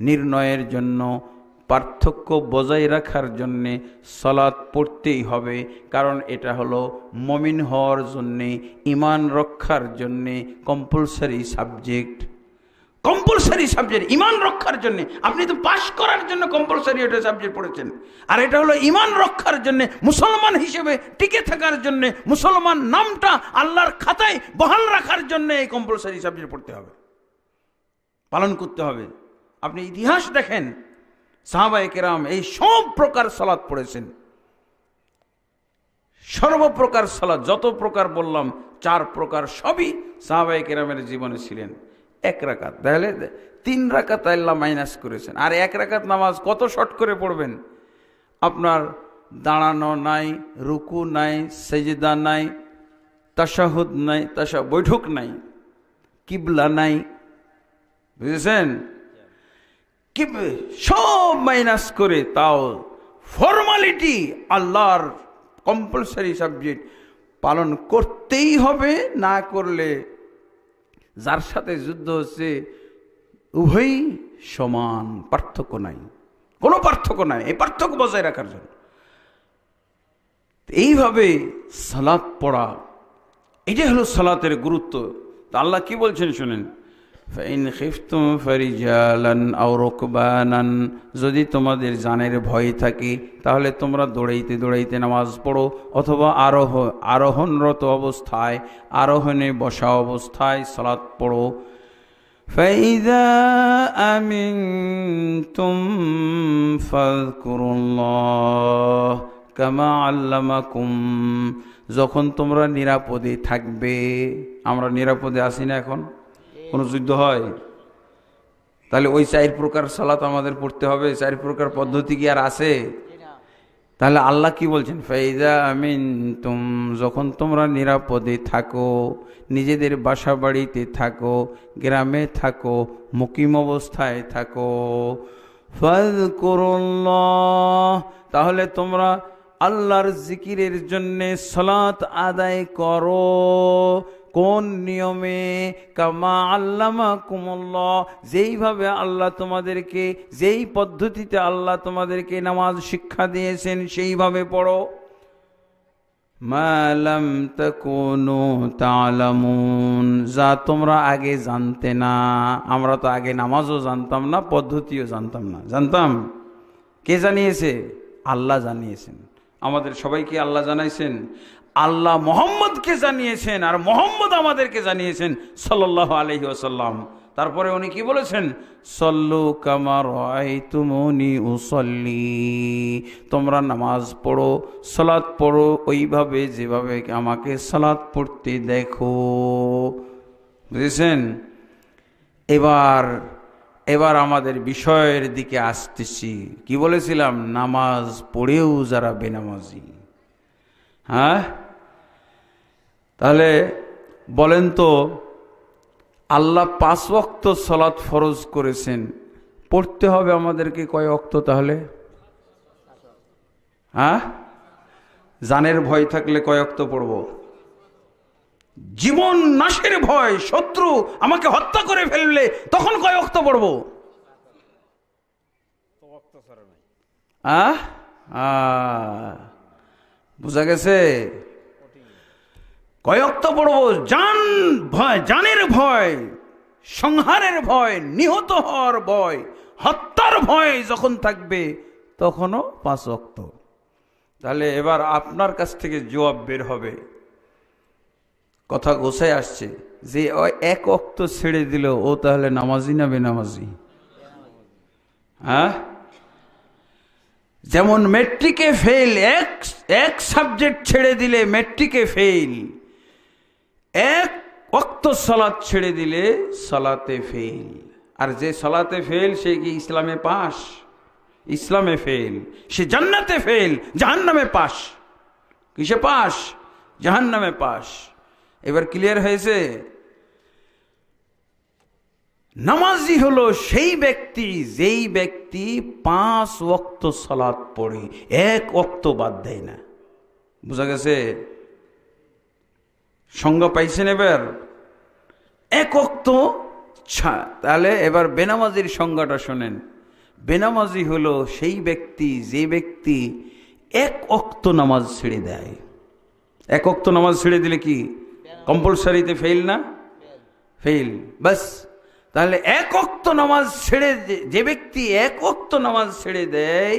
নির্ণয়ের জন্য, পার্থক্য বজায় রাখার জন্যে সালাত পড়তেই হবে। কারণ এটা হলো মুমিন হওয়ার জন্যে, ঈমান রক্ষার জন্যে কম্পালসারি সাবজেক্ট। কম্পালসারি সাবজেক্ট ঈমান রক্ষার জন্য। আপনি তো পাস করার জন্য কম্পালসারি এটা সাবজেক্ট পড়েছেন, আর এটা হলো ঈমান রক্ষার জন্য, মুসলমান হিসেবে টিকে থাকার জন্য, মুসলমান নামটা আল্লাহর খাতায় বহাল রাখার জন্য এই কম্পালসারি সাবজেক্ট পড়তে হবে, পালন করতে হবে। আপনি ইতিহাস দেখেন, সাহাবায়ে কেরাম এই সব প্রকার সালাত পড়েছেন। সর্বপ্রকার সালাত, যত প্রকার বললাম 4 প্রকার, সবই সাহাবায়ে কেরামের জীবনে ছিলেন। 1 রাকাত, তাহলে 3 রাকাত আল্লাহ মাইনাস করেছেন। আর 1 রাকাত নামাজ কত শর্ট করে পড়বেন? আপনার দাঁড়ানো নাই, রুকু নাই, সেজদা নাই, তাশাহুদ নাই, বৈঠক নাই, কিবলা নাই। বুঝেছেন? সব মাইনাস করে, তাও ফর্মালিটি আল্লাহর কম্পালসারি সাবজেক্ট পালন করতেই হবে। না করলে যার সাথে যুদ্ধ হচ্ছে উভয়ই সমান, পার্থক্য নাই, কোনো পার্থক্য নাই। এই পার্থক্য বজায় রাখার জন্য এইভাবে সালাত পড়া, এটাই হলো সালাতের গুরুত্ব। তা আল্লাহ কি বলছেন শুনেন, ফাইন খিফতুম ফারিজালান আও রুকবানান, যদি তোমাদের জানের ভয় থাকে তাহলে তোমরা দৌড়াইতে দৌড়াইতে নামাজ পড়ো, অথবা আরোহণরত অবস্থায়, আরোহণে বসা অবস্থায় সালাত পড়ো। ফাইযা আমিনতুম ফাযকুরুল্লাহ কামা আল্লামাকুম, যখন তোমরা নিরাপদে থাকবে। আমরা নিরাপদে আছি না? এখন কোনো যুদ্ধ হয় তাহলে ওই 4 প্রকার সালাত আমাদের পড়তে হবে। 4 প্রকার পদ্ধতি কি আর আছে? তাহলে আল্লাহ কি বলছেন, ফাইযা আমিনতুম, যখন তোমরা নিরাপদে থাকো, নিজেদের বাসা বাড়িতে থাকো, গ্রামে থাকো, মুকিম অবস্থায় থাকো, ফাযকুরুল্লাহ, তাহলে তোমরা আল্লাহর জিকিরের জন্যে সালাত আদায় করো। কোন নিয়মে? কামা আল্লামাকুমুল্লাহ, যেইভাবে আল্লাহ তোমাদেরকে, যেই পদ্ধতিতে আল্লাহ তোমাদেরকে নামাজ শিক্ষা দিয়েছেন সেইভাবে পড়ো। মা লাম তাকুনু তা'লামুন, যা তোমরা আগে জানতে না। আমরা তো আগে নামাজও জানতাম না, পদ্ধতিও জানতাম না। জানতাম? কে জানিয়েছে? আল্লাহ জানিয়েছেন। আমাদের সবাইকে আল্লাহ জানাইছেন, আল্লাহ মুহাম্মদকে জানিয়েছেন, আর মুহাম্মদ আমাদেরকে জানিয়েছেন সাল্লাল্লাহু আলাইহি ওয়াসাল্লাম। তারপরে উনি কি বলেছেন, সল্লু কামা রাআইতুমুনি উসাল্লি, তোমরা নামাজ পড়ো, সালাত পড়ো ওইভাবে যেভাবে আমাকে সালাত পড়তে দেখো। বুঝেছেন? এবার এবার আমাদের বিষয়ের দিকে আসতেছি। কি বলেছিলাম? নামাজ পড়েও যারা বেনামাজি। হ্যাঁ, তাহলে বলেন তো, আল্লাহ 5 ওয়াক্ত সালাত ফরজ করেছেন, পড়তে হবে আমাদেরকে কয় ওয়াক্ত তাহলে? হ্যাঁ, জানের ভয় থাকলে কয় ওয়াক্ত পড়ব? জীবন নাশের ভয়, শত্রু আমাকে হত্যা করে ফেললে তখন কয় ওয়াক্ত পড়ব? বুঝা গেছে? কয় ওয়াক্ত পড়ব? জান ভয়, জানের ভয়, সংহারের ভয়, নিহত হওয়ার ভয়, হত্যার ভয় যখন থাকবে তখনও 5 ওয়াক্ত। তাহলে এবার আপনার কাছ থেকে জবাব বের হবে, কথা গোছায় আসছে যে ওই 1 ওয়াক্ত ছেড়ে দিল ও তাহলে নামাজি না বেনামাজি? হ্যাঁ, যেমন মেট্রিকে ফেল, এক সাবজেক্ট ছেড়ে দিলে মেট্রিকে ফেল, 1 ওয়াক্ত সালাত ছেড়ে দিলে সালাতে ফেল। আর যে সালাতে ফেল সে কি ইসলামে পাস? ইসলামে ফেল। সে জান্নাতে ফেল, জাহান্নামে পাস। কিসে পাস? জাহান্নামে পাস। এবার ক্লিয়ার হয়েছে? নামাজি হলো সেই ব্যক্তি যেই ব্যক্তি 5 ওয়াক্ত সালাত পড়ে, 1 ওয়াক্ত বাদ দেয় না। বুঝা গেছে? সংজ্ঞা পাইছেন এবার? 1 ওয়াক্ত। তাহলে এবার বেনামাজির সংজ্ঞাটা শোনেন। বেনামাজি হলো সেই ব্যক্তি যে ব্যক্তি 1 ওয়াক্ত নামাজ ছেড়ে দেয়। 1 ওয়াক্ত নামাজ ছেড়ে দিলে কি কম্পালসারিতে ফেল না? ফেল। বাস। তাহলে 1 ওয়াক্ত নামাজ ছেড়ে, যে ব্যক্তি 1 ওয়াক্ত নামাজ ছেড়ে দেয়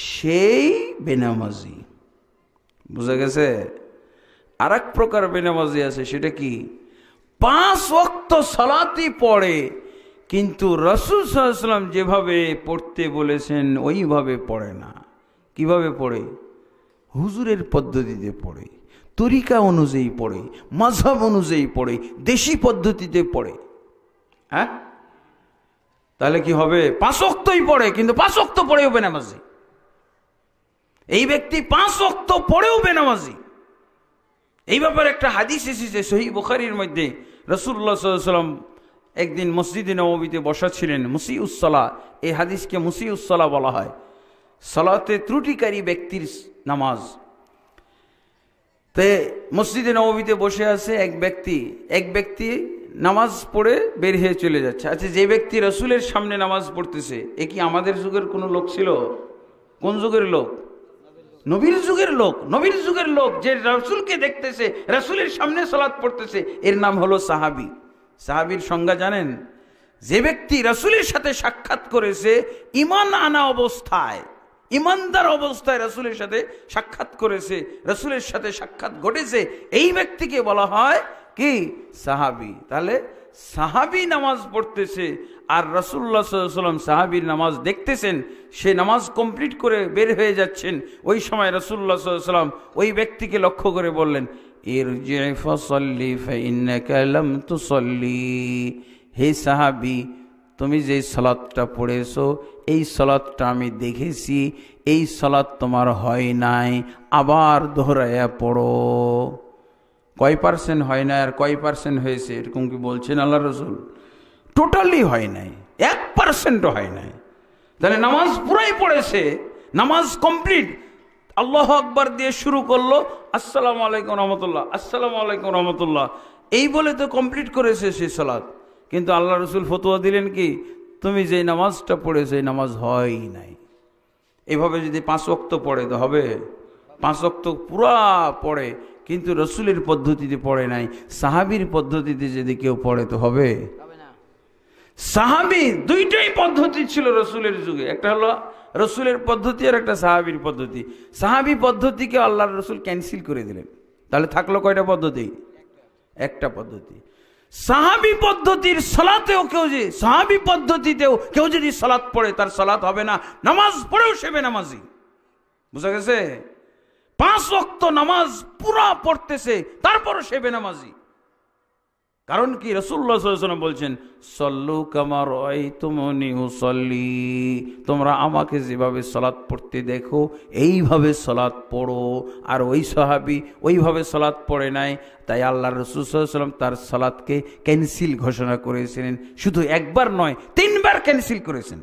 সেই বেনামাজি। বুঝা গেছে? আর এক প্রকার বেনামাজি আছে, সেটা কি? 5 ওয়াক্ত সালাতই পড়ে কিন্তু রাসূল সাল্লাল্লাহু আলাইহি ওয়াসাল্লাম যেভাবে পড়তে বলেছেন ওইভাবে পড়ে না। কিভাবে পড়ে? হুজুরের পদ্ধতিতে পড়ে, তরিকা অনুযায়ী পড়ে, মাযহাব অনুযায়ী পড়ে, দেশি পদ্ধতিতে পড়ে। হ্যাঁ, তাহলে কি হবে? 5 ওয়াক্তই পড়ে কিন্তু 5 ওয়াক্ত পড়েও বেনামাজি। এই ব্যক্তি 5 ওয়াক্ত পড়েও বেনামাজি। এই ব্যাপারে একটা হাদিস এসেছে সহিহ বুখারীর মধ্যে। রাসূলুল্লাহ সাল্লাল্লাহু আলাইহি ওয়াসাল্লাম একদিন মসজিদে নববীতে বসা ছিলেন। মুসিউস সালাহ, এই হাদিসকে মুসিউস সালাহ বলা হয়, সালাতে ত্রুটিকারী ব্যক্তির নামাজ। তে মসজিদে নববীতে বসে আছে এক ব্যক্তি নামাজ পড়ে বের হয়ে চলে যাচ্ছে। আচ্ছা, যে ব্যক্তি রাসূলের সামনে নামাজ পড়তেছে এ কি আমাদের যুগের কোনো লোক ছিল? কোন যুগের লোক? নবীর যুগের লোক। নবীর যুগের লোক যে রাসূলকে দেখতেছে, রাসূলের সামনে সালাত পড়তেছে, এর নাম হলো সাহাবী। সাহাবীর সংজ্ঞা জানেন? যে ব্যক্তি রাসূলের সাথে সাক্ষাৎ করেছে ঈমান আনা অবস্থায়, ঈমানদার অবস্থায় রাসূলের সাথে সাক্ষাৎ করেছে, রাসূলের সাথে সাক্ষাৎ ঘটেছে, এই ব্যক্তিকে বলা হয় কি? সাহাবী। তাহলে সাহাবী নামাজ পড়তেছে আর রাসূলুল্লাহ সাল্লাল্লাহু আলাইহি ওয়াসাল্লাম সাহাবীর নামাজ দেখতেছেন, সে নামাজ কমপ্লিট করে বের হয়ে যাচ্ছেন। ওই সময় রাসূলুল্লাহ সাল্লাল্লাহু আলাইহি ওয়াসাল্লাম ওই ব্যক্তিকে লক্ষ্য করে বললেন, ইরজি' ফাসাল্লি ফাইন্নাকা লাম তুসাল্লি। হে সাহাবী, তুমি যে সালাতটা পড়েছো এই সালাতটা আমি দেখেছি, এই সালাত তোমার হয় নাই, আবার দোহরায়া পড়ো। কয় পার্সেন্ট হয় না আর কয় পার্সেন্ট হয়েছে এরকম কি বলছেন আল্লাহ রাসূল? টোটালি হয় নাই, 1% হয় নাই। তাহলে নামাজ পুরাই পড়েছে, নামাজ কমপ্লিট। আল্লাহু আকবার দিয়ে শুরু করলো, আসসালামু আলাইকুম রহমতুল্লাহ, আসসালামু আলাইকুম রহমতুল্লাহ, এই বলে তো কমপ্লিট করেছে সেই সালাত। কিন্তু আল্লাহ রাসূল ফতোয়া দিলেন কি? তুমি যে নামাজটা পড়েছো এই নামাজ হয় নাই। এভাবে যদি 5 ওয়াক্ত পড়ে তো হবে? 5 ওয়াক্ত পুরা পড়ে কিন্তু রাসূলের পদ্ধতিতে পড়ে নাই, সাহাবীর পদ্ধতিতে যদি কেউ পড়ে তো হবে? সাহাবী দুইটাই পদ্ধতি ছিল রাসূলের যুগে, একটা হলো রাসূলের পদ্ধতি আর একটা সাহাবীর পদ্ধতি। সাহাবী পদ্ধতিকে আল্লাহর রাসূল ক্যান্সেল করে দিলেন, তাহলে থাকলো কয়টা পদ্ধতি? একটা পদ্ধতি। সাহাবী পদ্ধতির সালাতেও সাহাবী পদ্ধতিতেও কেউ যদি সালাত পড়ে তার সালাত হবে না, নামাজ পড়েও সে বেনামাজি। বুঝা গেছে? 5 ওয়াক্ত নামাজ পুরা পড়তেছে তারপরও সে বেনামাজি। কারণ কি? রাসূলুল্লাহ সাল্লাল্লাহু আলাইহি ওয়াসাল্লাম বলছেন, সল্লু কামা রাআইতুমুনি উসাল্লি, তোমরা আমাকে যেভাবে সালাত পড়তে দেখো এইভাবে সালাত পড়ো। আর ওই সাহাবী ওইভাবে সালাত পড়ে নাই, তাই আল্লাহর রাসূল সাল্লাল্লাহু আলাইহি ওয়াসাল্লাম তার সালাতকে ক্যান্সেল ঘোষণা করেছিলেন। শুধু একবার নয়, 3 বার ক্যান্সেল করেছেন।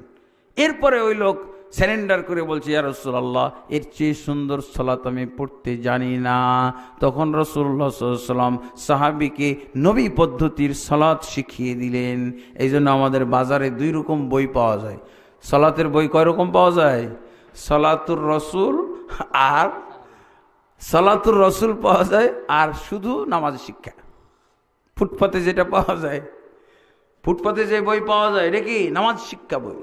এরপরে ওই লোক স্যারেন্ডার করে বলছে, ইয়া রাসূলুল্লাহ, এর চেয়ে সুন্দর সালাত আমি পড়তে জানি না। তখন রাসূলুল্লাহ সাল্লাল্লাহু আলাইহি ওয়াসাল্লাম সাহাবীকে নবী পদ্ধতির সালাত শিখিয়ে দিলেন। এই জন্য আমাদের বাজারে 2 রকম বই পাওয়া যায়। সালাতের বই কয় রকম পাওয়া যায়? সালাতুর রসুল আর সালাতুর রসুল পাওয়া যায়, আর শুধু নামাজ শিক্ষা। ফুটপাতে যেটা পাওয়া যায়, ফুটপাতে যে বই পাওয়া যায়, এটা কি? নামাজ শিক্ষা বই,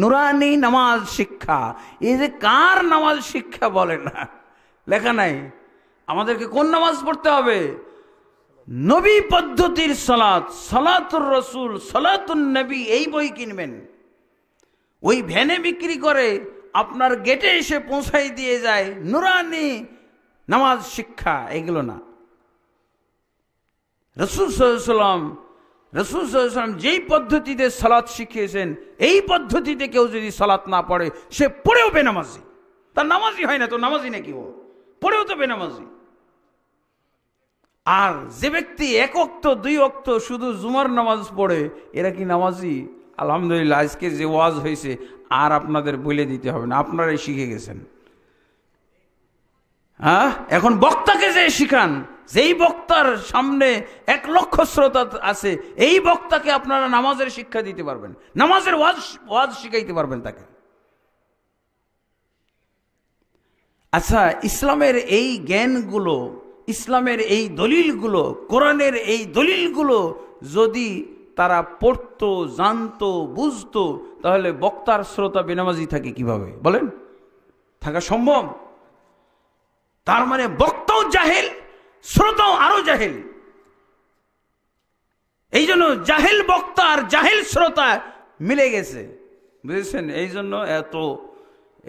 নুরানি নামাজ শিক্ষা। এই যে কার নামাজ শিক্ষা বলে না, লেখা নাই। আমাদেরকে কোন নামাজ পড়তে হবে? নবী পদ্ধতির সালাত, সালাতুর রসুল, সালাতুন নবী, এই বই কিনবেন। ওই ভ্যানে বিক্রি করে আপনার গেটে এসে পৌঁছাই দিয়ে যায় নুরানি নামাজ শিক্ষা, এগুলো না। রাসূল সাল্লাল্লাহু আলাইহি ওয়াসাল্লাম যেই পদ্ধতিতে সালাত শিখিয়েছেন, এই পদ্ধতিতে কেউ যদি সালাত না পড়ে, সে পড়েও বেনামাজি। তার নামাজি হয় না, তো নামাজি নাকি ও? পড়েও তো বেনামাজি। আর যে ব্যক্তি 1 ওয়াক্ত 2 ওয়াক্ত শুধু জুমার নামাজ পড়ে, এরা কি নামাজি? আলহামদুলিল্লাহ, আজকে যে ওয়াজ হয়েছে আর আপনাদের বলে দিতে হবে না, আপনারাই শিখে গেছেন। হ্যাঁ, এখন বক্তাকে যে শিখান, যেই বক্তার সামনে 1 লক্ষ শ্রোতা আছে, এই বক্তাকে আপনারা নামাজের শিক্ষা দিতে পারবেন, নামাজের ওয়াজ শিখাইতে পারবেন তাকে। আচ্ছা, ইসলামের এই জ্ঞানগুলো, ইসলামের এই দলিলগুলো, কোরআনের এই দলিলগুলো যদি তারা পড়তো, জানতো, বুঝতো, তাহলে বক্তার শ্রোতা বেনামাজি থাকে কিভাবে বলেন? থাকা সম্ভব? তার মানে বক্তাও জাহেল, শ্রোতাও আরো জাহেল। এই জন্য জাহেল বক্তা আর জাহেল শ্রোতা মিলে গেছে, বুঝেছেন? এই জন্য এত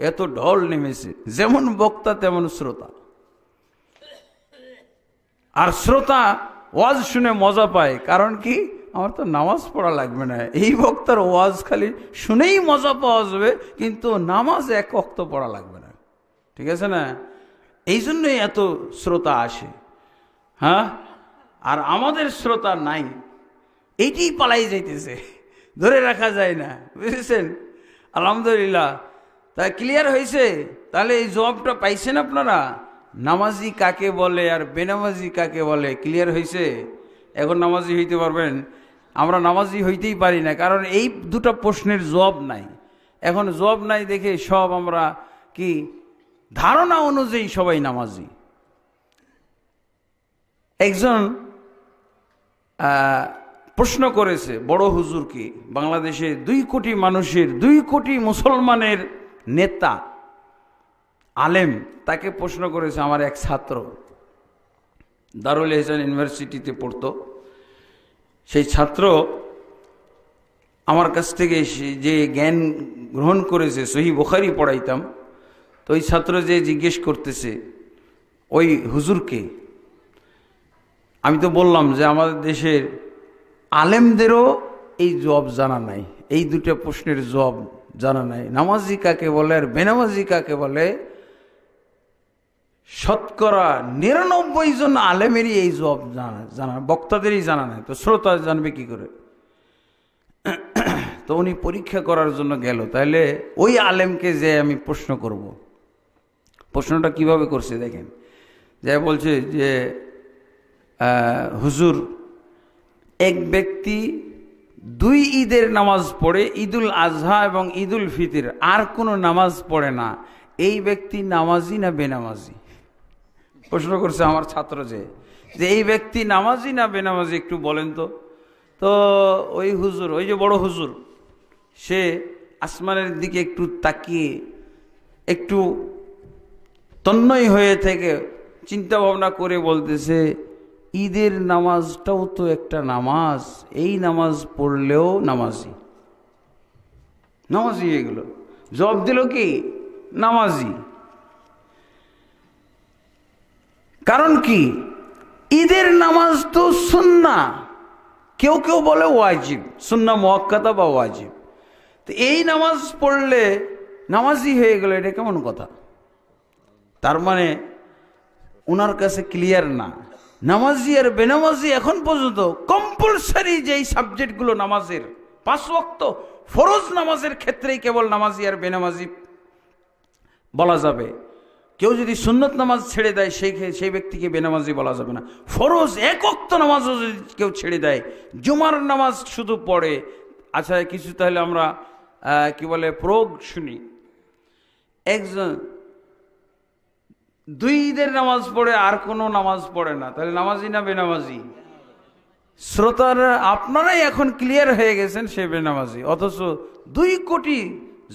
এত ঢল নেমেছে, যেমন বক্তা তেমন শ্রোতা। আর শ্রোতা ওয়াজ শুনে মজা পায়, কারণ কি? আমার তো নামাজ পড়া লাগবে না, এই বক্তার ওয়াজ খালি শুনেই মজা পাওয়া যাবে, কিন্তু নামাজ 1 ওয়াক্ত পড়া লাগবে না। ঠিক আছে না? এই জন্যই এত শ্রোতা আসে। হ্যাঁ, আর আমাদের শ্রোতা নাই, এইটি পালাই যাইতেছে, ধরে রাখা যায় না, বুঝেছেন? আলহামদুলিল্লাহ, তা ক্লিয়ার হয়েছে? তাহলে এই জবাবটা পাইছেন আপনারা, নামাজি কাকে বলে আর বেনামাজি কাকে বলে? ক্লিয়ার হয়েছে? এখন নামাজি হইতে পারবেন। আমরা নামাজি হইতেই পারি না, কারণ এই 2টা প্রশ্নের জবাব নাই। এখন জবাব নাই দেখে সব আমরা কি ধারণা অনুযায়ী সবাই নামাজি। একজন প্রশ্ন করেছে বড় হুজুরকে, বাংলাদেশে 2 কোটি মানুষের, 2 কোটি মুসলমানের নেতা, আলেম, তাকে প্রশ্ন করেছে। আমার এক ছাত্র দারুল ইহসান ইউনিভার্সিটিতে পড়তো, সেই ছাত্র আমার কাছ থেকে যে জ্ঞান গ্রহণ করেছে, সহিহ বুখারী পড়াইতাম, তো ওই ছাত্র যে জিজ্ঞেস করতেছে ওই হুজুরকে, আমি তো বললাম যে আমাদের দেশের আলেমদেরও এই জবাব জানা নাই, এই 2টা প্রশ্নের জবাব জানা নাই, নামাজি কাকে বলে আর বেনামাজি কাকে বলে। শতকরা 99 জন আলেমেরই এই জবাব জানা, বক্তাদেরই জানা নাই, তো শ্রোতা জানবে কি করে? তো উনি পরীক্ষা করার জন্য গেল, তাহলে ওই আলেমকে যে আমি প্রশ্ন করব, প্রশ্নটা কিভাবে করছে দেখেন। যে বলছে যে হুজুর, এক ব্যক্তি 2 ঈদের নামাজ পড়ে, ঈদুল আজহা এবং ঈদুল ফিতর, আর কোনো নামাজ পড়ে না, এই ব্যক্তি নামাজি না বেনামাজি? প্রশ্ন করছে আমার ছাত্র, যে এই ব্যক্তি নামাজি না বেনামাজি একটু বলেন তো। তো ওই হুজুর, ওই যে বড় হুজুর, সে আসমানের দিকে একটু তাকিয়ে একটু তন্ময় হয়ে থেকে চিন্তা ভাবনা করে বলতেছে, ঈদের নামাজটাও তো একটা নামাজ, এই নামাজ পড়লেও নামাজি। নামাজি এগুলো জবাব দিল কি? নামাজি। কারণ কি? ঈদের নামাজ তো সুন্নাহ, কেউ কেউ বলে ওয়াজিব, সুন্নাহ মুআক্কাদা বা ওয়াজিব। তো এই নামাজ পড়লে নামাজি হয়ে গেল, এটা কেমন কথা? তার মানে ওনার কাছে ক্লিয়ার না। নামাজি আর বেনামাজি এখন পর্যন্ত কম্পালসারি যেই সাবজেক্টগুলো নামাজের, 5 ওয়াক্ত ফরজ নামাজের ক্ষেত্রেই কেবল নামাজি আর বেনামাজি বলা যাবে। কেউ যদি সুন্নত নামাজ ছেড়ে দেয় সেই ব্যক্তিকে বেনামাজি বলা যাবে না। ফরজ 1 ওয়াক্ত নামাজও যদি কেউ ছেড়ে দেয়, জুমার নামাজ শুধু পড়ে, আচ্ছা কিছু তাহলে আমরা কি বলে প্রয়োগ শুনি। একজন 2 ঈদের নামাজ পড়ে আর কোনো নামাজ পড়ে না, তাহলে নামাজি না বেনামাজি? শ্রোতারা আপনারাই এখন ক্লিয়ার হয়ে গেছেন সে বেনামাজি, অথচ 2 কোটি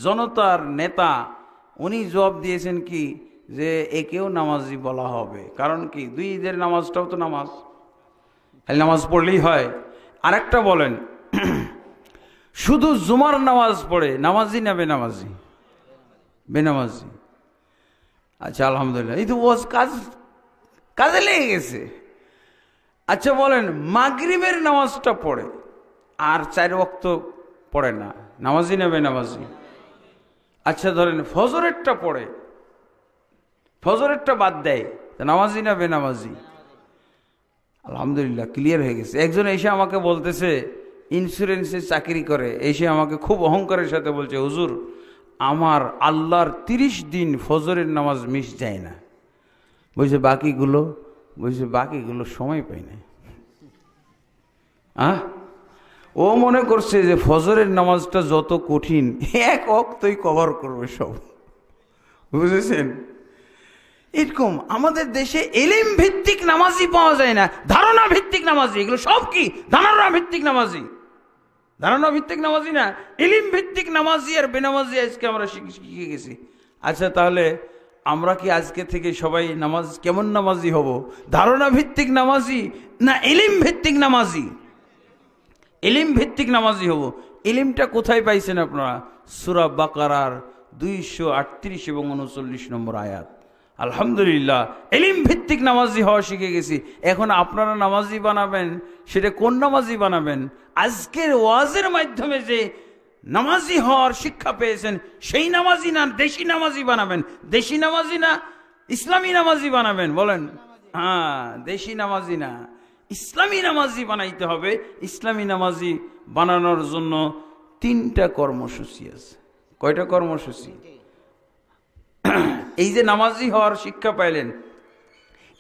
জনতার নেতা উনি জবাব দিয়েছেন কি যে একেও নামাজি বলা হবে। কারণ কি, 2 ঈদের নামাজটাও তো নামাজ, খালি নামাজ পড়লেই হয়। আরেকটা বলেন, শুধু জুমার নামাজ পড়ে নামাজি না বেনামাজি? বেনামাজি। আচ্ছা আলহামদুলিল্লাহ, এই তো কাজে লেগে গেছে। আচ্ছা বলেন, মাগরিবের নামাজটা পড়ে আর 4 ওয়াক্ত পড়ে না, নামাজি না বেনামাজি? আচ্ছা ধরেন ফজরেরটা পড়ে, ফজরেরটা বাদ দেয়, নামাজি না বেনামাজি? আলহামদুলিল্লাহ ক্লিয়ার হয়ে গেছে। একজন এসে আমাকে বলতেছে, ইন্স্যুরেন্সে চাকরি করে, এসে আমাকে খুব অহংকারের সাথে বলছে, হুজুর আমার আল্লাহর 30 দিন ফজরের নামাজ মিস যায় না। বলছে বাকিগুলো সময় পাই না। ও মনে করছে যে ফজরের নামাজটা যত কঠিন, 1 ওয়াক্তই কভার করবে সব, বুঝেছেন? এরকম আমাদের দেশে এলিম ভিত্তিক নামাজি পাওয়া যায় না, ধারণা ভিত্তিক নামাজি। এগুলো সব কি ধারণা ভিত্তিক নামাজি, ধারণা ভিত্তিক নামাজি না, এলিম ভিত্তিক নামাজি আর বেনামাজি আজকে আমরা শিখে গেছি। আচ্ছা তাহলে আমরা কি আজকে থেকে সবাই নামাজ কেমন নামাজি হব? ধারণা ভিত্তিক নামাজি না এলিম ভিত্তিক নামাজি? এলিম ভিত্তিক নামাজি হব। এলিমটা কোথায় পাইছেন আপনারা? সূরা বাকারার 238 এবং 39 নম্বর আয়াত। আলহামদুলিল্লাহ এলিম ভিত্তিক নামাজি হওয়া শিখে গেছি। এখন আপনারা নামাজি বানাবেন, সেটা কোন নামাজি বানাবেন? আজকের ওয়াজের মাধ্যমে যে নামাজি হওয়ার শিক্ষা পেয়েছেন সেই নামাজি না দেশি নামাজি বানাবেন? দেশি নামাজি না ইসলামী নামাজি বানাবেন? বলেন। দেশি নামাজি না, ইসলামী নামাজি বানাইতে হবে। ইসলামী নামাজি বানানোর জন্য 3টা কর্মসূচি আছে। কয়টা কর্মসূচি? এই যে নামাজি হওয়ার শিক্ষা পাইলেন,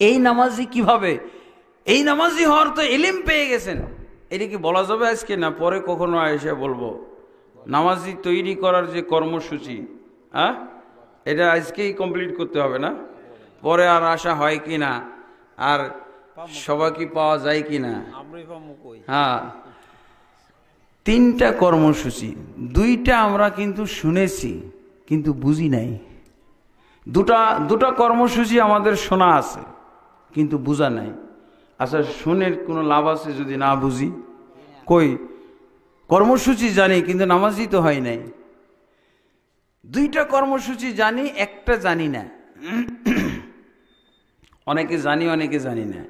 এই নামাজি কিভাবে? এই নামাজি হওয়ার তো এলিম পেয়ে গেছেন, এটা কি বলা যাবে আজকে না পরে কখনো এসে বলবো? নামাজি তৈরি করার যে কর্মসূচি, এটা আজকেই কমপ্লিট করতে হবে না? পরে আর আশা হয় কি না, আর সবাই কি পাওয়া যায় কি না? 3টা কর্মসূচি, 2টা আমরা কিন্তু শুনেছি কিন্তু বুঝি নাই। দুটা কর্মসূচি আমাদের শোনা আছে কিন্তু বুঝা নাই। আচ্ছা শুনে কোনো লাভ আছে যদি না বুঝি? কই কর্মসূচি জানি কিন্তু নামাজি তো হয় নাই। 2টা কর্মসূচি জানি, একটা জানি না। অনেকে জানি অনেকে জানি না।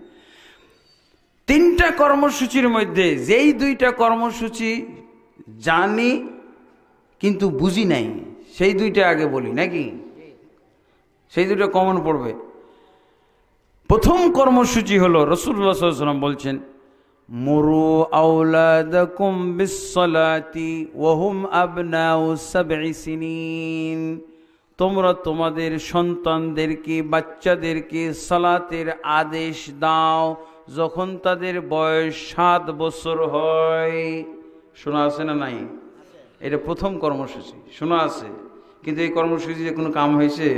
3টা কর্মসূচির মধ্যে যেই 2টা কর্মসূচি জানি কিন্তু বুঝি নাই, সেই 2টা আগে বলি নাকি? সেই 2টা কমন পড়বে। প্রথম কর্মসূচি হলো রাসূলুল্লাহ সাল্লাল্লাহু আলাইহি ওয়াসাল্লাম বলছেন, মুরু আওলাদাকুম বিসসালাতি ওয়া হুম আবনাউ 7 সিনিন। তোমরা তোমাদের সন্তানদেরকে, বাচ্চাদেরকে সালাতের আদেশ দাও যখন তাদের বয়স 7 বছর হয়। শোনা আছে না নাই? এটা প্রথম কর্মসূচি, শোনা আছে। কিন্তু এই কর্মসূচিতে কোনো কাম হয়েছে?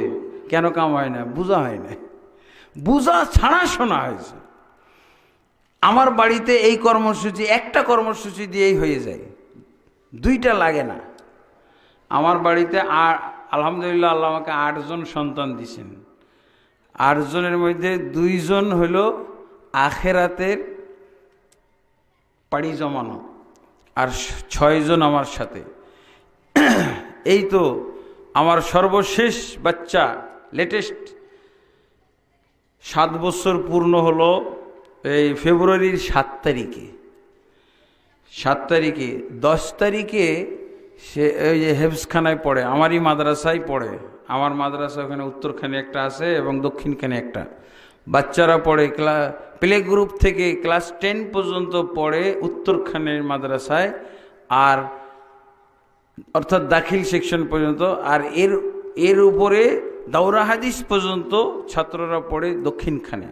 কেন কাম হয় না? বুঝা হয় না, বুঝা ছাড়া শোনা হয়েছে। আমার বাড়িতে এই কর্মসূচি, একটা কর্মসূচি দিয়েই হয়ে যায়, 2টা লাগে না। আমার বাড়িতে আলহামদুলিল্লাহ আল্লাহ আমাকে 8 জন সন্তান দিছেন। 8 জনের মধ্যে 2 জন হইল আখেরাতের পাড়ি জমানো, আর 6 জন আমার সাথে। এই তো আমার সর্বশেষ বাচ্চা লেটেস্ট 7 বছর পূর্ণ হলো এই ফেব্রুয়ারির 7 তারিখে। 7 তারিখে, 10 তারিখে সে ওই যে হেফজখানায় পড়ে, আমারই মাদ্রাসায় পড়ে। আমার মাদ্রাসা ওখানে উত্তরখানে একটা আছে এবং দক্ষিণখানে একটা। বাচ্চারা পড়ে প্লে গ্রুপ থেকে ক্লাস 10 পর্যন্ত পড়ে উত্তরখানের মাদ্রাসায়, আর অর্থাৎ দাখিল সেকশন পর্যন্ত। আর এর উপরে দাওরা হাদিস পর্যন্ত ছাত্ররা পড়ে দক্ষিণখানে।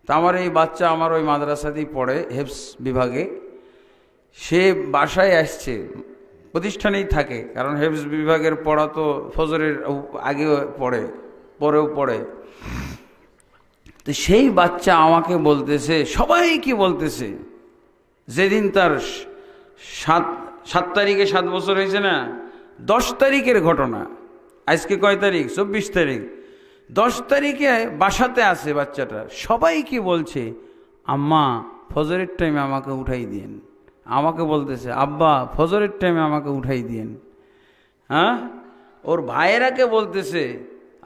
তা আমার এই বাচ্চা আমার ওই মাদ্রাসাতেই পড়ে হেফজ বিভাগে। সে বাসায় আসছে, প্রতিষ্ঠানেই থাকে, কারণ হেফজ বিভাগের পড়া তো ফজরের আগেও পড়ে, পরেও পড়ে। তো সেই বাচ্চা আমাকে বলতেছে, সবাইকে বলতেছে, যেদিন তার 7 তারিখে 7 বছর হয়েছে না, 10 তারিখের ঘটনা। আজকে কয় তারিখ? 24 তারিখ। 10 তারিখে বাসাতে আছে বাচ্চাটা, সবাইকে বলছে আম্মা ফজরের টাইমে আমাকে উঠাই দিন। আমাকে বলতেছে আব্বা ফজরের টাইমে আমাকে উঠাই দিন। হ্যাঁ, ওর ভাইয়েরাকে বলতেছে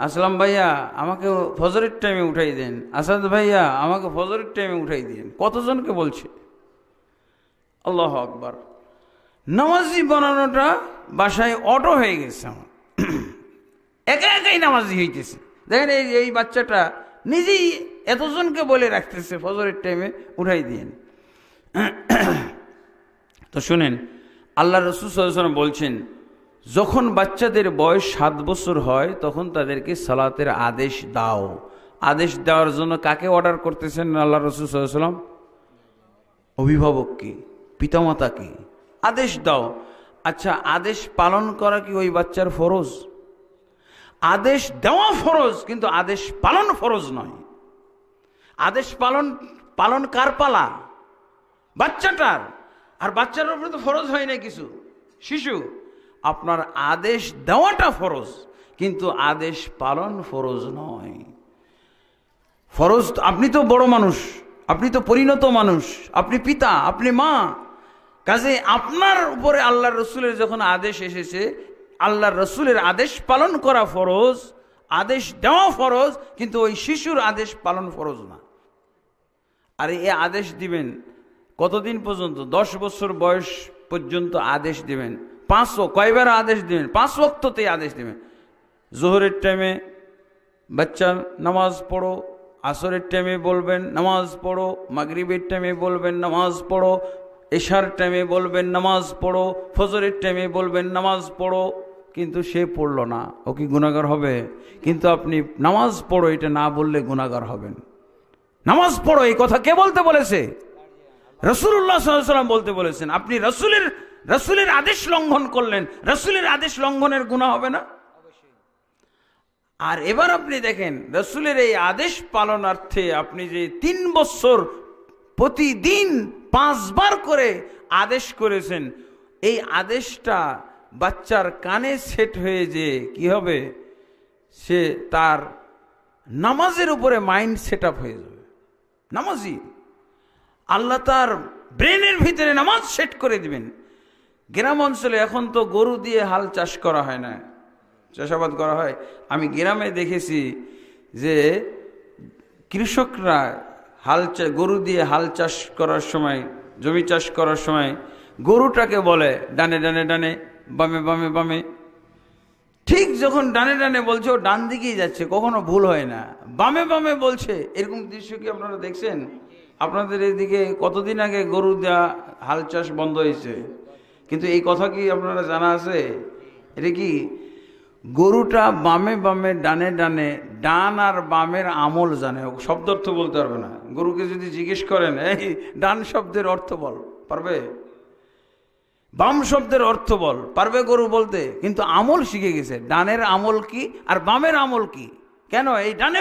আসলাম ভাইয়া আমাকে ফজরের টাইমে উঠাই দেন, আসাদ ভাইয়া আমাকে ফজরের টাইমে উঠাই দিন। কতজনকে বলছে? আল্লাহু আকবার। নামাজি বানানোটা বাসায় অটো হয়ে গেছে আমার, একা একাই নামাজি হইতেছে। দেখেন এই বাচ্চাটা নিজেই এতজনকে বলে রাখতেছে ফজরের টাইমে উঠাই দিন। তো শুনেন, আল্লাহ রাসূল সাল্লাল্লাহু আলাইহি ওয়াসাল্লাম বলছেন, যখন বাচ্চাদের বয়স 7 বছর হয় তখন তাদেরকে সালাতের আদেশ দাও। আদেশ দেওয়ার জন্য কাকে অর্ডার করতেছেন আল্লাহ রাসূল সাল্লাল্লাহু আলাইহি ওয়াসাল্লাম? অভিভাবককে, পিতামাতাকে আদেশ দাও। আচ্ছা, আদেশ পালন করা কি ওই বাচ্চার ফরজ? আদেশ দেওয়া ফরজ, কিন্তু আদেশ পালন ফরজ নয়। আদেশ পালন কার পালা? বাচ্চাটার। আর বাচ্চার উপরে তো ফরজ হয় না কিছু, শিশু। আপনার আদেশ দেওয়াটা ফরজ, কিন্তু আদেশ পালন ফরজ নয়। ফরজ, আপনি তো বড় মানুষ, আপনি তো পরিণত মানুষ, আপনি পিতা, আপনি মা, কাজে আপনার উপরে আল্লাহর রসুলের যখন আদেশ এসেছে, আল্লাহর রসুলের আদেশ পালন করা ফরজ, আদেশ দেওয়া ফরজ, কিন্তু ওই শিশুর আদেশ পালন ফরজ না। আর এই আদেশ দিবেন কতদিন পর্যন্ত? 10 বছর বয়স পর্যন্ত আদেশ দিবেন। 5 কয়বার আদেশ দিবেন? 5 ওয়াক্ততেই আদেশ দিবেন। জোহরের টাইমে বাচ্চা নামাজ পড়ো, আসরের টাইমে বলবেন নামাজ পড়ো, মাগরিবের টাইমে বলবেন নামাজ পড়ো, এশার টাইমে বলবেন নামাজ পড়ো, ফজরের টাইমে বলবেন নামাজ পড়ো। কিন্তু সে পড়ল না, ও কি গুনাহগার হবে? কিন্তু আপনি নামাজ পড়ো এটা না বললে গুনাহগার হবেন। নামাজ পড়ো এই কথা কে বলতে বলেছে? রাসূলুল্লাহ সাল্লাল্লাহু আলাইহি ওয়াসাল্লাম বলতে বলেছেন। আপনি রাসূলের আদেশ লঙ্ঘন করলেন, রাসূলের আদেশ লঙ্ঘনের গুনাহ হবে না? আর এবার আপনি দেখেন, রাসূলের এই আদেশ পালনার্থে আপনি যে 3 বছর প্রতিদিন 5 বার করে আদেশ করেছেন, এই আদেশটা বাচ্চার কানে সেট হয়ে যে কি হবে, সে তার নামাজের উপরে মাইন্ড সেট আপ হয়ে যাবে। নামাজি আল্লাহ তার ব্রেনের ভিতরে নামাজ সেট করে দিবেন। গ্রাম অঞ্চলে এখন তো গরু দিয়ে হাল চাষ করা হয় না, চাষাবাদ করা হয়। আমি গ্রামে দেখেছি যে কৃষকরা গরু দিয়ে হাল চাষ করার সময়, জমি চাষ করার সময় গরুটাকে বলে ডানে ডানে ডানে, বামে বামে বামে। ঠিক যখন ডানে ডানে বলছে ও ডান দিকেই যাচ্ছে, কখনো ভুল হয় না। বামে বামে বলছে, এরকম দৃশ্য কি আপনারা দেখছেন? আপনাদের এদিকে কতদিন আগে গরু দেওয়া হাল চাষ বন্ধ হয়েছে, কিন্তু এই কথা কি আপনারা জানা আছে? এটা কি গরুটা বামে বামে ডানে ডানে, ডান আর বামের আমল জানে, শব্দ অর্থ বলতে পারবে না। গরুকে যদি জিজ্ঞেস করেন এই ডান শব্দের অর্থ বল, পারবে? বাম শব্দের অর্থ বল, পারবে গরু বলতে? কিন্তু আমল শিখে গেছে, ডানের আমল কি আর বামের আমল কি। কেন? এই ডানে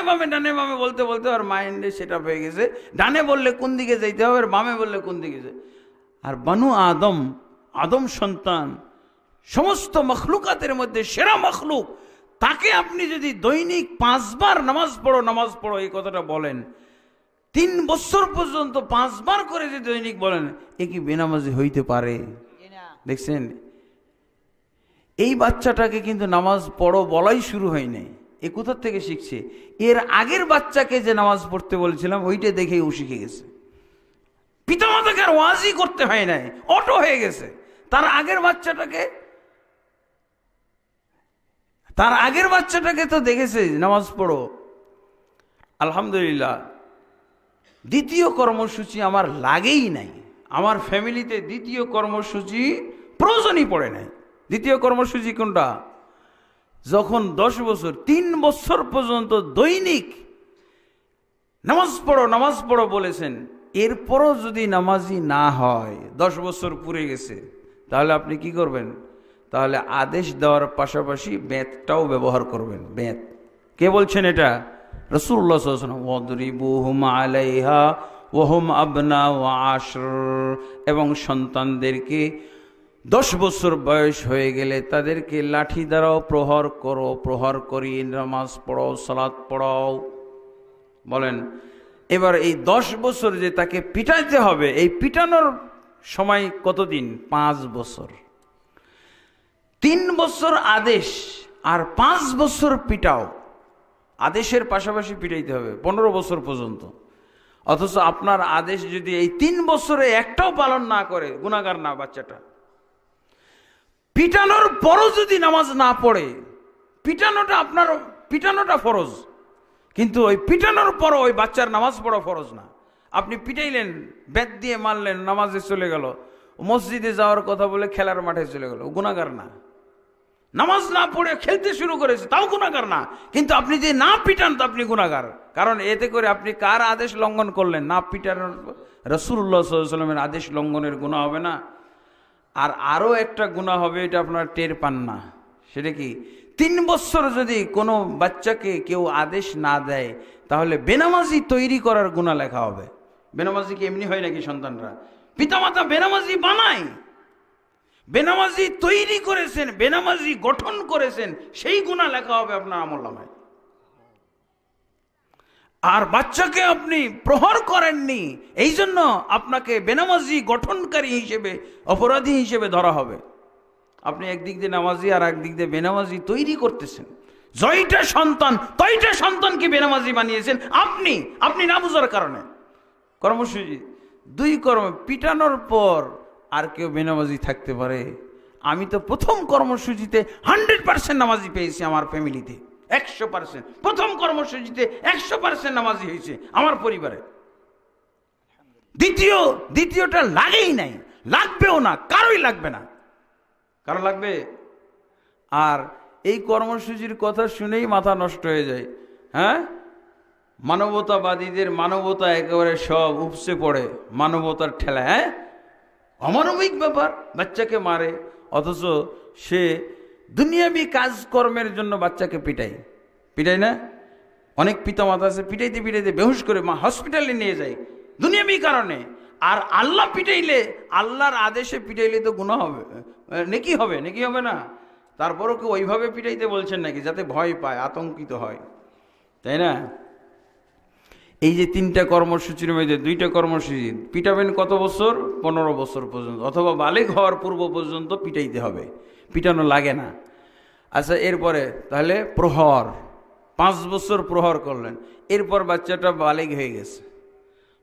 বামে বলতে বলতে আর মাইন্ডে সেটা হয়ে গেছে, ডানে বললে কোন দিকে যাইতে হবে আর বামে বললে কোন দিকে যায়। আর বানু আদম সন্তান, সমস্ত মখলুকাতের মধ্যে সেরা মখলুক, তাকে আপনি যদি দৈনিক 5 বার নামাজ পড়ো এই কথাটা বলেন, 3 বছর পর্যন্ত 5 বার করে যদি দৈনিক বলেন, এ কি বেনামাজি হইতে পারে? দেখছেন, এই বাচ্চাটাকে কিন্তু নামাজ পড়ো বলাই শুরু হয় নাই, এ কোথা থেকে শিখছে? এর আগের বাচ্চাকে যে নামাজ পড়তে বলেছিলাম ওইটা দেখেই ও শিখে গেছে। পিতামাতাকে আর ওয়াজই করতে হয় নাই, অটো হয়ে গেছে। তার আগের বাচ্চাটাকে তো দেখেছে নামাজ পড়ো, আলহামদুলিল্লাহ। দ্বিতীয় কর্মসূচি আমার লাগেই নাই, আমার ফ্যামিলিতে দ্বিতীয় কর্মসূচি প্রয়োজনই পড়ে নাই। দ্বিতীয় কর্মসূচি কোনটা? যখন 10 বছর 3 বছর পর্যন্ত দৈনিক নামাজ পড়ো বলেছেন, এরপরও যদি নামাজি না হয়, 10 বছর পুরে গেছে, তাহলে আপনি কি করবেন? তাহলে আদেশ দেওয়ার পাশাপাশি বেতটাও ব্যবহার করবেন। বেত কে বলছেন এটা? রাসূলুল্লাহ সাল্লাল্লাহু আলাইহি ওয়াসাল্লাম। ওয়াদরিবুহুম আলাইহা ওয়া হুম আবনাউ আশর, এবং সন্তানদেরকে 10 বছর বয়স হয়ে গেলে তাদেরকে লাঠি দ্বারাও প্রহার করো, প্রহার করি নামাজ পড়ো, সালাত পড়াও। বলেন, এবার এই 10 বছর যে তাকে পিটাইতে হবে, এই পিটানোর সময় কতদিন? 5 বছর। 3 বছর আদেশ আর 5 বছর পিটাও। আদেশের পাশাপাশি পিটাইতে হবে 15 বছর পর্যন্ত। অথচ আপনার আদেশ যদি এই 3 বছরে একটাও পালন না করে, গুনাহগার না বাচ্চাটা? পিটানোর পরও যদি নামাজ না পড়ে, পিটানোটা ফরজ, কিন্তু ওই পিটানোর পরও ওই বাচ্চার নামাজ পড়া ফরজ না। আপনি পিটাইলেন, বেত দিয়ে মারলেন, নামাজে চলে গেল, মসজিদে যাওয়ার কথা বলে খেলার মাঠে চলে গেল, গুনাহগার না? নামাজ না পড়ে খেলতে শুরু করেছে, তাও গুনাহগার না? কিন্তু আপনি যে না পিটান তো আপনি গুনাহগার, কারণ এতে করে আপনি কার আদেশ লঙ্ঘন করলেন? না পিটানোর রাসূলুল্লাহ সাল্লাল্লাহু আলাইহি ওয়াসাল্লামের আদেশ লঙ্ঘনের গুনাহ হবে না? আর আরও একটা গুনাহ হবে, এটা আপনার টের পান না। সেটা কি? 3 বছর যদি কোনো বাচ্চাকে কেউ আদেশ না দেয়, তাহলে বেনামাজি তৈরি করার গুনাহ লেখা হবে। বেনামাজি কি এমনি হয় নাকি? সন্তানরা পিতামাতা বেনামাজি বানায়, বেনামাজি তৈরি করেছেন, বেনামাজি গঠন করেছেন, সেই গুনাহ লেখা হবে আপনার আমলনামায়। আর বাচ্চাকে আপনি প্রহার করেননি, এই জন্য আপনাকে বেনামাজি গঠনকারী হিসেবে, অপরাধী হিসেবে ধরা হবে। আপনি একদিক দিয়ে নামাজি আর একদিক দিয়ে বেনামাজি তৈরি করতেছেন। জয়টা সন্তান, তয়টা সন্তানকে বেনামাজি বানিয়েছেন আপনি না বুঝার কারণে। কর্মসূচি 2 কর্ম, পিটানোর পর আর কেউ বেনামাজি থাকতে পারে? আমি তো প্রথম কর্মসূচিতে 100% নামাজি পেয়েছি আমার ফ্যামিলিতে, 100%। প্রথম কর্মসূচিতে 100% নামাজি হয়েছে আমার পরিবারে। দ্বিতীয়টা লাগেই নাই, লাগবেও না, কারোই লাগবে না। কারো লাগবে? আর এই কর্মসূচির কথা শুনেই মাথা নষ্ট হয়ে যায়। হ্যাঁ, মানবতাবাদীদের মানবতা একেবারে সব উপসে পড়ে মানবতার ঠেলা। হ্যাঁ, অমানবিক ব্যাপার, বাচ্চাকে মারে, অথচ সে দুনিয়াবি কাজকর্মের জন্য বাচ্চাকে পিটাই না? অনেক পিতামাতা আছে পিটাইতে পিটাইতে বেহুশ করে হসপিটালে নিয়ে যায় দুনিয়াবি কারণে। আর আল্লাহ পিটাইলে, আল্লাহর আদেশে পিটাইলে তো গুনাহ হবে, নেকি হবে না? তারপরও কি ওইভাবে পিটাইতে বলছেন নাকি যাতে ভয় পায়, আতঙ্কিত হয়, তাই না? এই যে 3টা কর্মসূচির মধ্যে 2টা কর্মসূচি পিটাবেন কত বছর? 15 বছর পর্যন্ত, অথবা বালেগ হওয়ার পূর্ব পর্যন্ত পিটাইতে হবে, পিটানো লাগে না। আচ্ছা, এরপরে তাহলে প্রহর, 5 বছর প্রহর করলেন, এরপর বাচ্চাটা বালেগ হয়ে গেছে।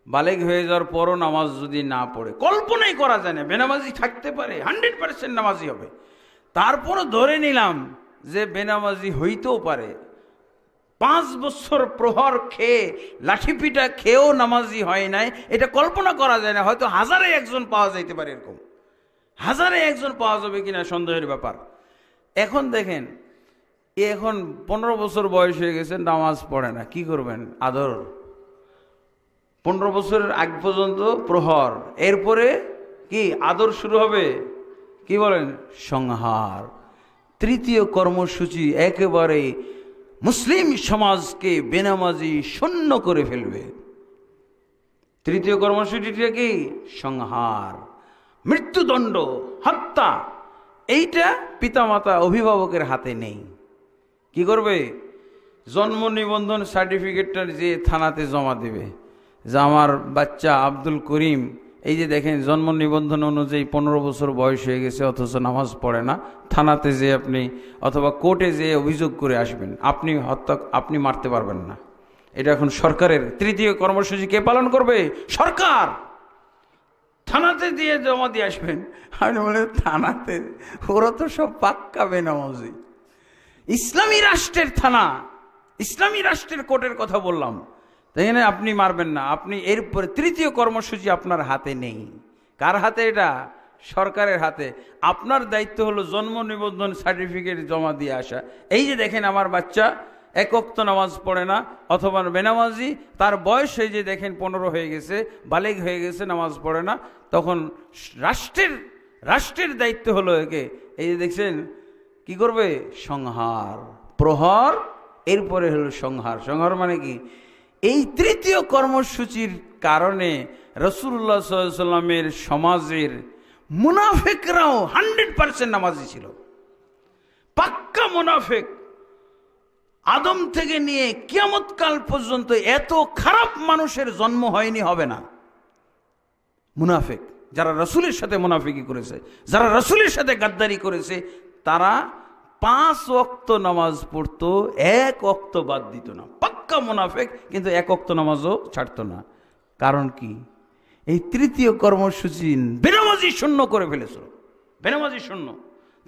বালেগ হয়ে যাওয়ার পরও নামাজ যদি না পড়ে, কল্পনাই করা যায় না বেনামাজি থাকতে পারে, 100% নামাজি হবে। তারপরও ধরে নিলাম যে বেনামাজি হইতেও পারে, 5 বছর প্রহর খেয়ে, লাঠিপিটা খেয়েও নামাজি হয় নাই, এটা কল্পনা করা যায় না। হয়তো 1000-এ 1জন পাওয়া যাইতে পারে, এরকম 1000-এ 1জন পাওয়া যাবে কিনা সন্দেহের ব্যাপার। এখন দেখেন, এখন 15 বছর বয়স হয়ে গেছে, নামাজ পড়ে না, কি করবেন? আদর। 15 বছরের আগ পর্যন্ত প্রহর, এরপরে কি আদর শুরু হবে? কি বলেন? সংহার। 3য় কর্মসূচি একেবারে মুসলিম সমাজকে বেনামাজি শূন্য করে ফেলবে। 3য় কর্মসূচিটা কি? সংহার, মৃত্যুদণ্ড, হত্যা। এইটা পিতামাতা অভিভাবকের হাতে নেই। কি করবে? জন্ম নিবন্ধন সার্টিফিকেটটা যে থানাতে জমা দেবে যে আমার বাচ্চা আব্দুল করিম, এই যে দেখেন জন্ম নিবন্ধন অনুযায়ী 15 বছর বয়স হয়ে গেছে, অথচ নামাজ পড়ে না। থানাতে যে আপনি অথবা কোর্টে যে অভিযোগ করে আসবেন, আপনি মারতে পারবেন না। এটা এখন সরকারের 3য় কর্মসূচি কে পালন করবে? সরকার। থানাতে দিয়ে জমা দিয়ে আসবেন। আমি বলে থানাতে? ওরা তো সব পাক্কা বেনামাজি। ইসলামী রাষ্ট্রের থানা, ইসলামী রাষ্ট্রের কোর্টের কথা বললাম, তাই না? আপনি মারবেন না। আপনি এরপরে তৃতীয় কর্মসূচি আপনার হাতে নেই। কার হাতে? এটা সরকারের হাতে। আপনার দায়িত্ব হলো জন্ম নিবন্ধন সার্টিফিকেট জমা দিয়ে আসা। এই যে দেখেন আমার বাচ্চা এক ওয়াক্ত নামাজ পড়ে না অথবা বেনামাজি, তার বয়স এই যে দেখেন 15 হয়ে গেছে, বালেগ হয়ে গেছে, নামাজ পড়ে না, তখন রাষ্ট্রের দায়িত্ব হলো একে এই যে দেখছেন কি করবে? সংহার, প্রহর, এরপরে হলো সংহার। সংহার মানে কি? এই তৃতীয় কর্মসূচির কারণে রাসূলুল্লাহ সাল্লাল্লাহু আলাইহি ওয়াসাল্লামের সমাজের মুনাফিকরাও 100% নামাজি ছিল, পাক্কা মুনাফিক। আদম থেকে নিয়ে কিয়ামত কাল পর্যন্ত এত খারাপ মানুষের জন্ম হয়নি, হবে না। মুনাফিক যারা রাসূলের সাথে মুনাফিকি করেছে, যারা রাসূলের সাথে গাদ্দারি করেছে, তারা 5 ওয়াক্ত নামাজ পড়তো, 1 ওয়াক্ত বাদ দিত না। পাক্কা মুনাফিক, কিন্তু 1 ওয়াক্ত নামাজও ছাড়তো না। কারণ কি? এই তৃতীয় কর্মসূচি বেনামাজি শূন্য করে ফেলেছিল। বেনামাজি শূন্য।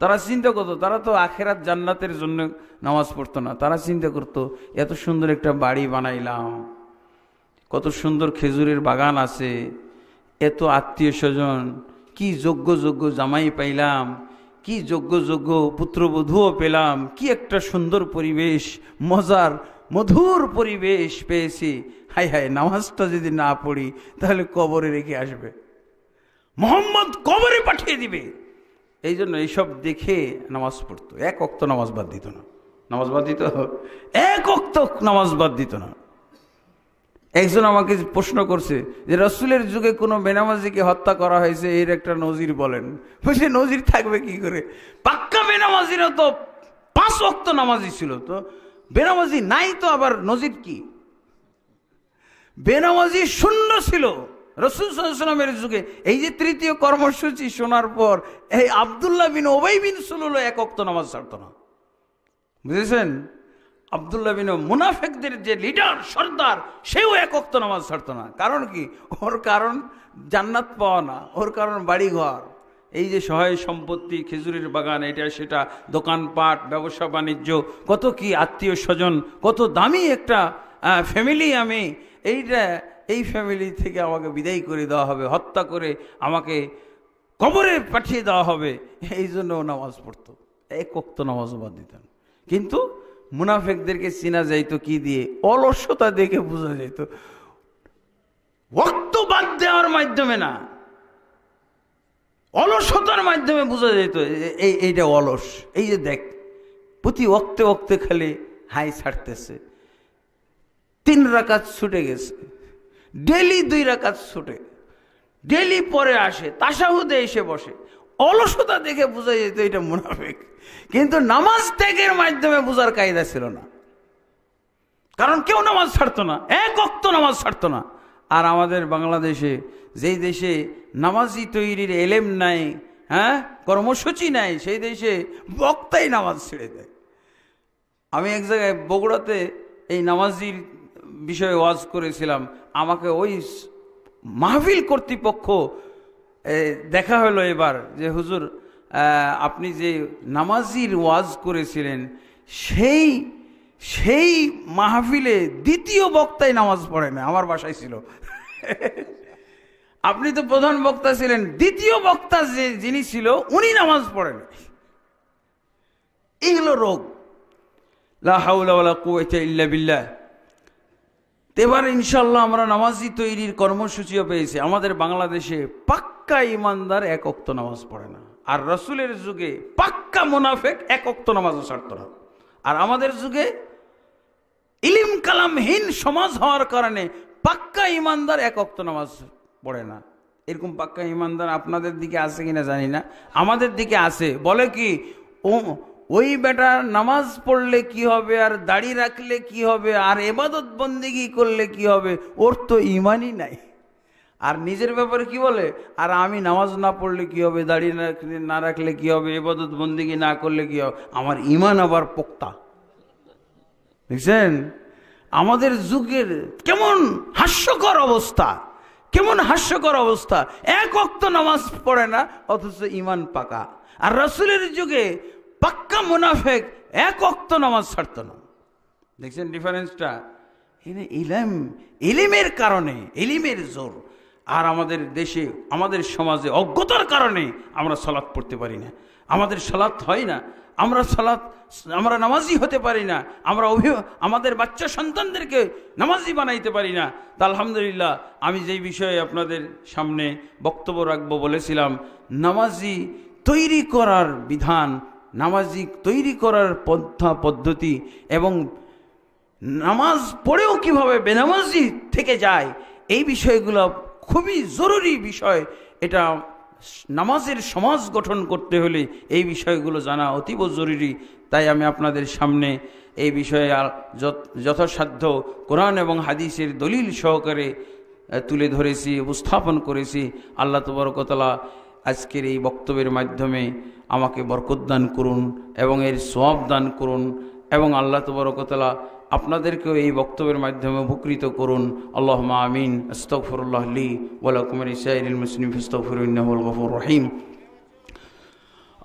তারা চিন্তা করতো, তারা তো আখেরাত জান্নাতের জন্য নামাজ পড়তো না। তারা চিন্তা করতো এত সুন্দর একটা বাড়ি বানাইলাম, কত সুন্দর খেজুরের বাগান আছে, এত আত্মীয় স্বজন, কি যোগ্য যোগ্য জামাই পাইলাম, কি যোগ্য যোগ্য পুত্রবধূও পেলাম, কি একটা সুন্দর পরিবেশ, মজার মধুর পরিবেশ পেয়েছি। হাই হাই, নামাজটা যদি না পড়ি তাহলে কবরে রেখে আসবে, মোহাম্মদ কবরে পাঠিয়ে দিবে। এই জন্য এইসব দেখে নামাজ পড়তো, 1 ওয়াক্ত নামাজ বাদ দিত না। নামাজ বাদ দিত, 1 ওয়াক্ত নামাজ বাদ দিত না। একজন আমাকে প্রশ্ন করছে যে রাসূলের যুগে কোনো বেনামাজিকে হত্যা করা হয়েছে, এর একটা নজির বলেন। বলছে নজির থাকবে কি করে? পাক্কা বেনামাজিরা তো 5 ওয়াক্ত নামাজি ছিল, তো বেনামাজি নাই তো আবার নজির কি? বেনামাজি শূন্য ছিল রাসূল সাল্লাল্লাহু আলাইহি ওয়াসাল্লামের যুগে। এই যে তৃতীয় কর্মসূচি শোনার পর এই আব্দুল্লাহ বিন উবাই বিন সুলুল 1 ওয়াক্ত নামাজ ছাড়তো না। বুঝেছেন? আব্দুল্লাহ বিন, মুনাফিকদের যে লিডার, সর্দার, সেও 1 ওয়াক্ত নামাজ ছাড়তো না। কারণ কি? ওর কারণ জান্নাত পাওয়া না, ওর কারণ বাড়িঘর, এই যে সহায় সম্পত্তি, খেজুরের বাগান, এটা সেটা, দোকানপাট, ব্যবসা বাণিজ্য, কত কি আত্মীয় স্বজন, কত দামি একটা ফ্যামিলি। আমি এই ফ্যামিলি থেকে আমাকে বিদায় করে দেওয়া হবে, হত্যা করে আমাকে কবরে পাঠিয়ে দেওয়া হবে, এই জন্য নামাজ পড়তো। 1 ওয়াক্ত নামাজ বাদ দিতেন। কিন্তু মুনাফিকদেরকে চেনা যাইতো কি দিয়ে? অলসতা দেখে বোঝা যেত। ওয়াক্ত বাদ দেওয়ার মাধ্যমে না, অলসতার মাধ্যমে বোঝা যেত এইটা অলস। এই যে দেখ, প্রতি ওয়াক্তে ওয়াক্তে খালি হাই ছাড়তেছে। 3 রাকাত ছুটে গেছে, ডেলি 2 রাকাত ছুটে, ডেলি পরে আসে, তাশাহুদে এসে বসে। অলসতা দেখে বোঝা যেত এটা মুনাফিক। কিন্তু নামাজ ত্যাগের মাধ্যমে বোঝার কায়দা ছিল না, কারণ কেউ নামাজ ছাড়তো না, 1 ওয়াক্ত নামাজ ছাড়তো না। আর আমাদের বাংলাদেশে, যেই দেশে নামাজি তৈরির এলেম নাই, কর্মসূচি নাই, সেই দেশে বক্তাই নামাজ ছেড়ে দেয়। আমি এক জায়গায় বগুড়াতে এই নামাজির বিষয়ে ওয়াজ করেছিলাম। আমাকে ওই মাহফিল কর্তৃপক্ষ দেখা হলো এবার যে হুজুর আপনি যে নামাজির ওয়াজ করেছিলেন, সেই মাহফিলে দ্বিতীয় বক্তাই নামাজ পড়ে না। আমার বাসায় ছিল। আপনি তো প্রধান বক্তা ছিলেন, দ্বিতীয় বক্তা যিনি ছিল উনি নামাজ পড়েন। এগুলো রোগ। লা হাওলা ওয়ালা কুওয়াতা ইল্লা বিল্লাহ। এবার ইনশাআল্লাহ আমরা নামাজি তৈরির কর্মসূচিও পেয়েছি। আমাদের বাংলাদেশে পাক্কা ইমানদার 1 ওয়াক্ত নামাজ পড়ে না, আর রাসূলের যুগে পাক্কা মুনাফিক 1 ওয়াক্ত নামাজও ছাড়তো না। আর আমাদের যুগে ইলম কালামহীন সমাজ হওয়ার কারণে পাক্কা ইমানদার 1 ওয়াক্ত নামাজ পড়ে না। এরকম পাক্কা ইমানদার আপনাদের দিকে আছে কিনা জানি না, আমাদের দিকে আছে। বলে কি, ওই বেটা নামাজ পড়লে কি হবে, আর দাড়ি রাখলে কি হবে, আর ইবাদত বন্দেগী করলে কি হবে, ওর তো ইমানই নাই। আর নিজের ব্যাপারে কি বলে, আর আমি নামাজ না পড়লে কি হবে, দাড়ি না রাখলে কি হবে, ইবাদত বন্দেগী না করলে কি হবে, আমার ইমান আবার পোক্তা। দেখছেন আমাদের যুগের কেমন হাস্যকর অবস্থা। কেমন হাস্যকর অবস্থা, এক ওয়াক্ত নামাজ পড়ে না অথচ ঈমান পাকা। আর রাসূলের যুগে পাক্কা মুনাফিক এক ওয়াক্ত নামাজ ছাড়ত না। দেখছেন ডিফারেন্সটা? ইলমের কারণে, ইলমের জোর। আর আমাদের দেশে, আমাদের সমাজে অজ্ঞতার কারণে আমরা সালাত পড়তে পারি না, আমাদের সালাত হয় না, আমরা নামাজি হতে পারি না, আমরা আমাদের বাচ্চা সন্তানদেরকে নামাজি বানাইতে পারি না। তা আলহামদুলিল্লাহ, আমি যেই বিষয়ে আপনাদের সামনে বক্তব্য রাখবো বলেছিলাম, নামাজি তৈরি করার বিধান, নামাজি তৈরি করার পদ্ধতি এবং নামাজ পড়েও কিভাবে বেনামাজি থেকে যায়, এই বিষয়গুলো খুবই জরুরি বিষয়। এটা নামাজের সমাজ গঠন করতে হলে এই বিষয়গুলো জানা অতীব জরুরি। তাই আমি আপনাদের সামনে এই বিষয়ে যথাসাধ্য কোরআন এবং হাদিসের দলিল সহকারে তুলে ধরেছি, উপস্থাপন করেছি। আল্লাহ তাবারক ওয়া তাআলা আজকের এই বক্তব্যের মাধ্যমে আমাকে বরকত দান করুন এবং এর সওয়াব দান করুন, এবং আল্লাহ তাবারক ওয়া তাআলা আপনাদেরকেও এই বক্তব্যের মাধ্যমে উপকৃত করুন। আল্লাহুম্মা আমিন। আস্তাগফিরুল্লাহ লি ওয়া লাকুম ওয়া লিসাইরিল মুসলিমিন ফাস্তাগফিরুহু ইন্নাহু হুয়াল গফুরুর রহিম।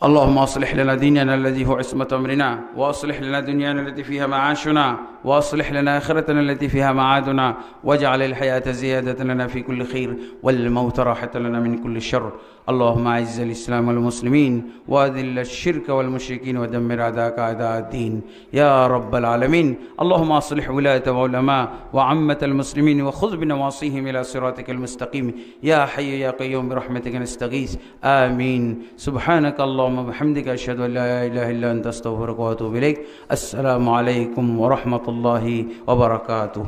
اللهم اصلح لنا ديننا الذي هو عصمة أمرنا، واصلح لنا دنيانا التي فيها معاشنا، واصلح لنا آخرتنا التي فيها معادنا، واجعل الحياة زيادة لنا في كل خير والموت راحة لنا من كل شر. اللهم أعز الإسلام والمسلمين وأذل الشرك والمشركين ودمر أعداءك أعداء الدين يا رب العالمين. اللهم أصلح ولاة وعلماء وعامة المسلمين وخذ بنواصيهم إلى صراطك المستقيم يا حي يا قيوم برحمتك نستغيث. آمين. سبحانك اللهم وبحمدك أشهد أن لا إله إلا أنت أستغفرك وأتوب إليك. السلام عليكم ورحمة الله وبركاته.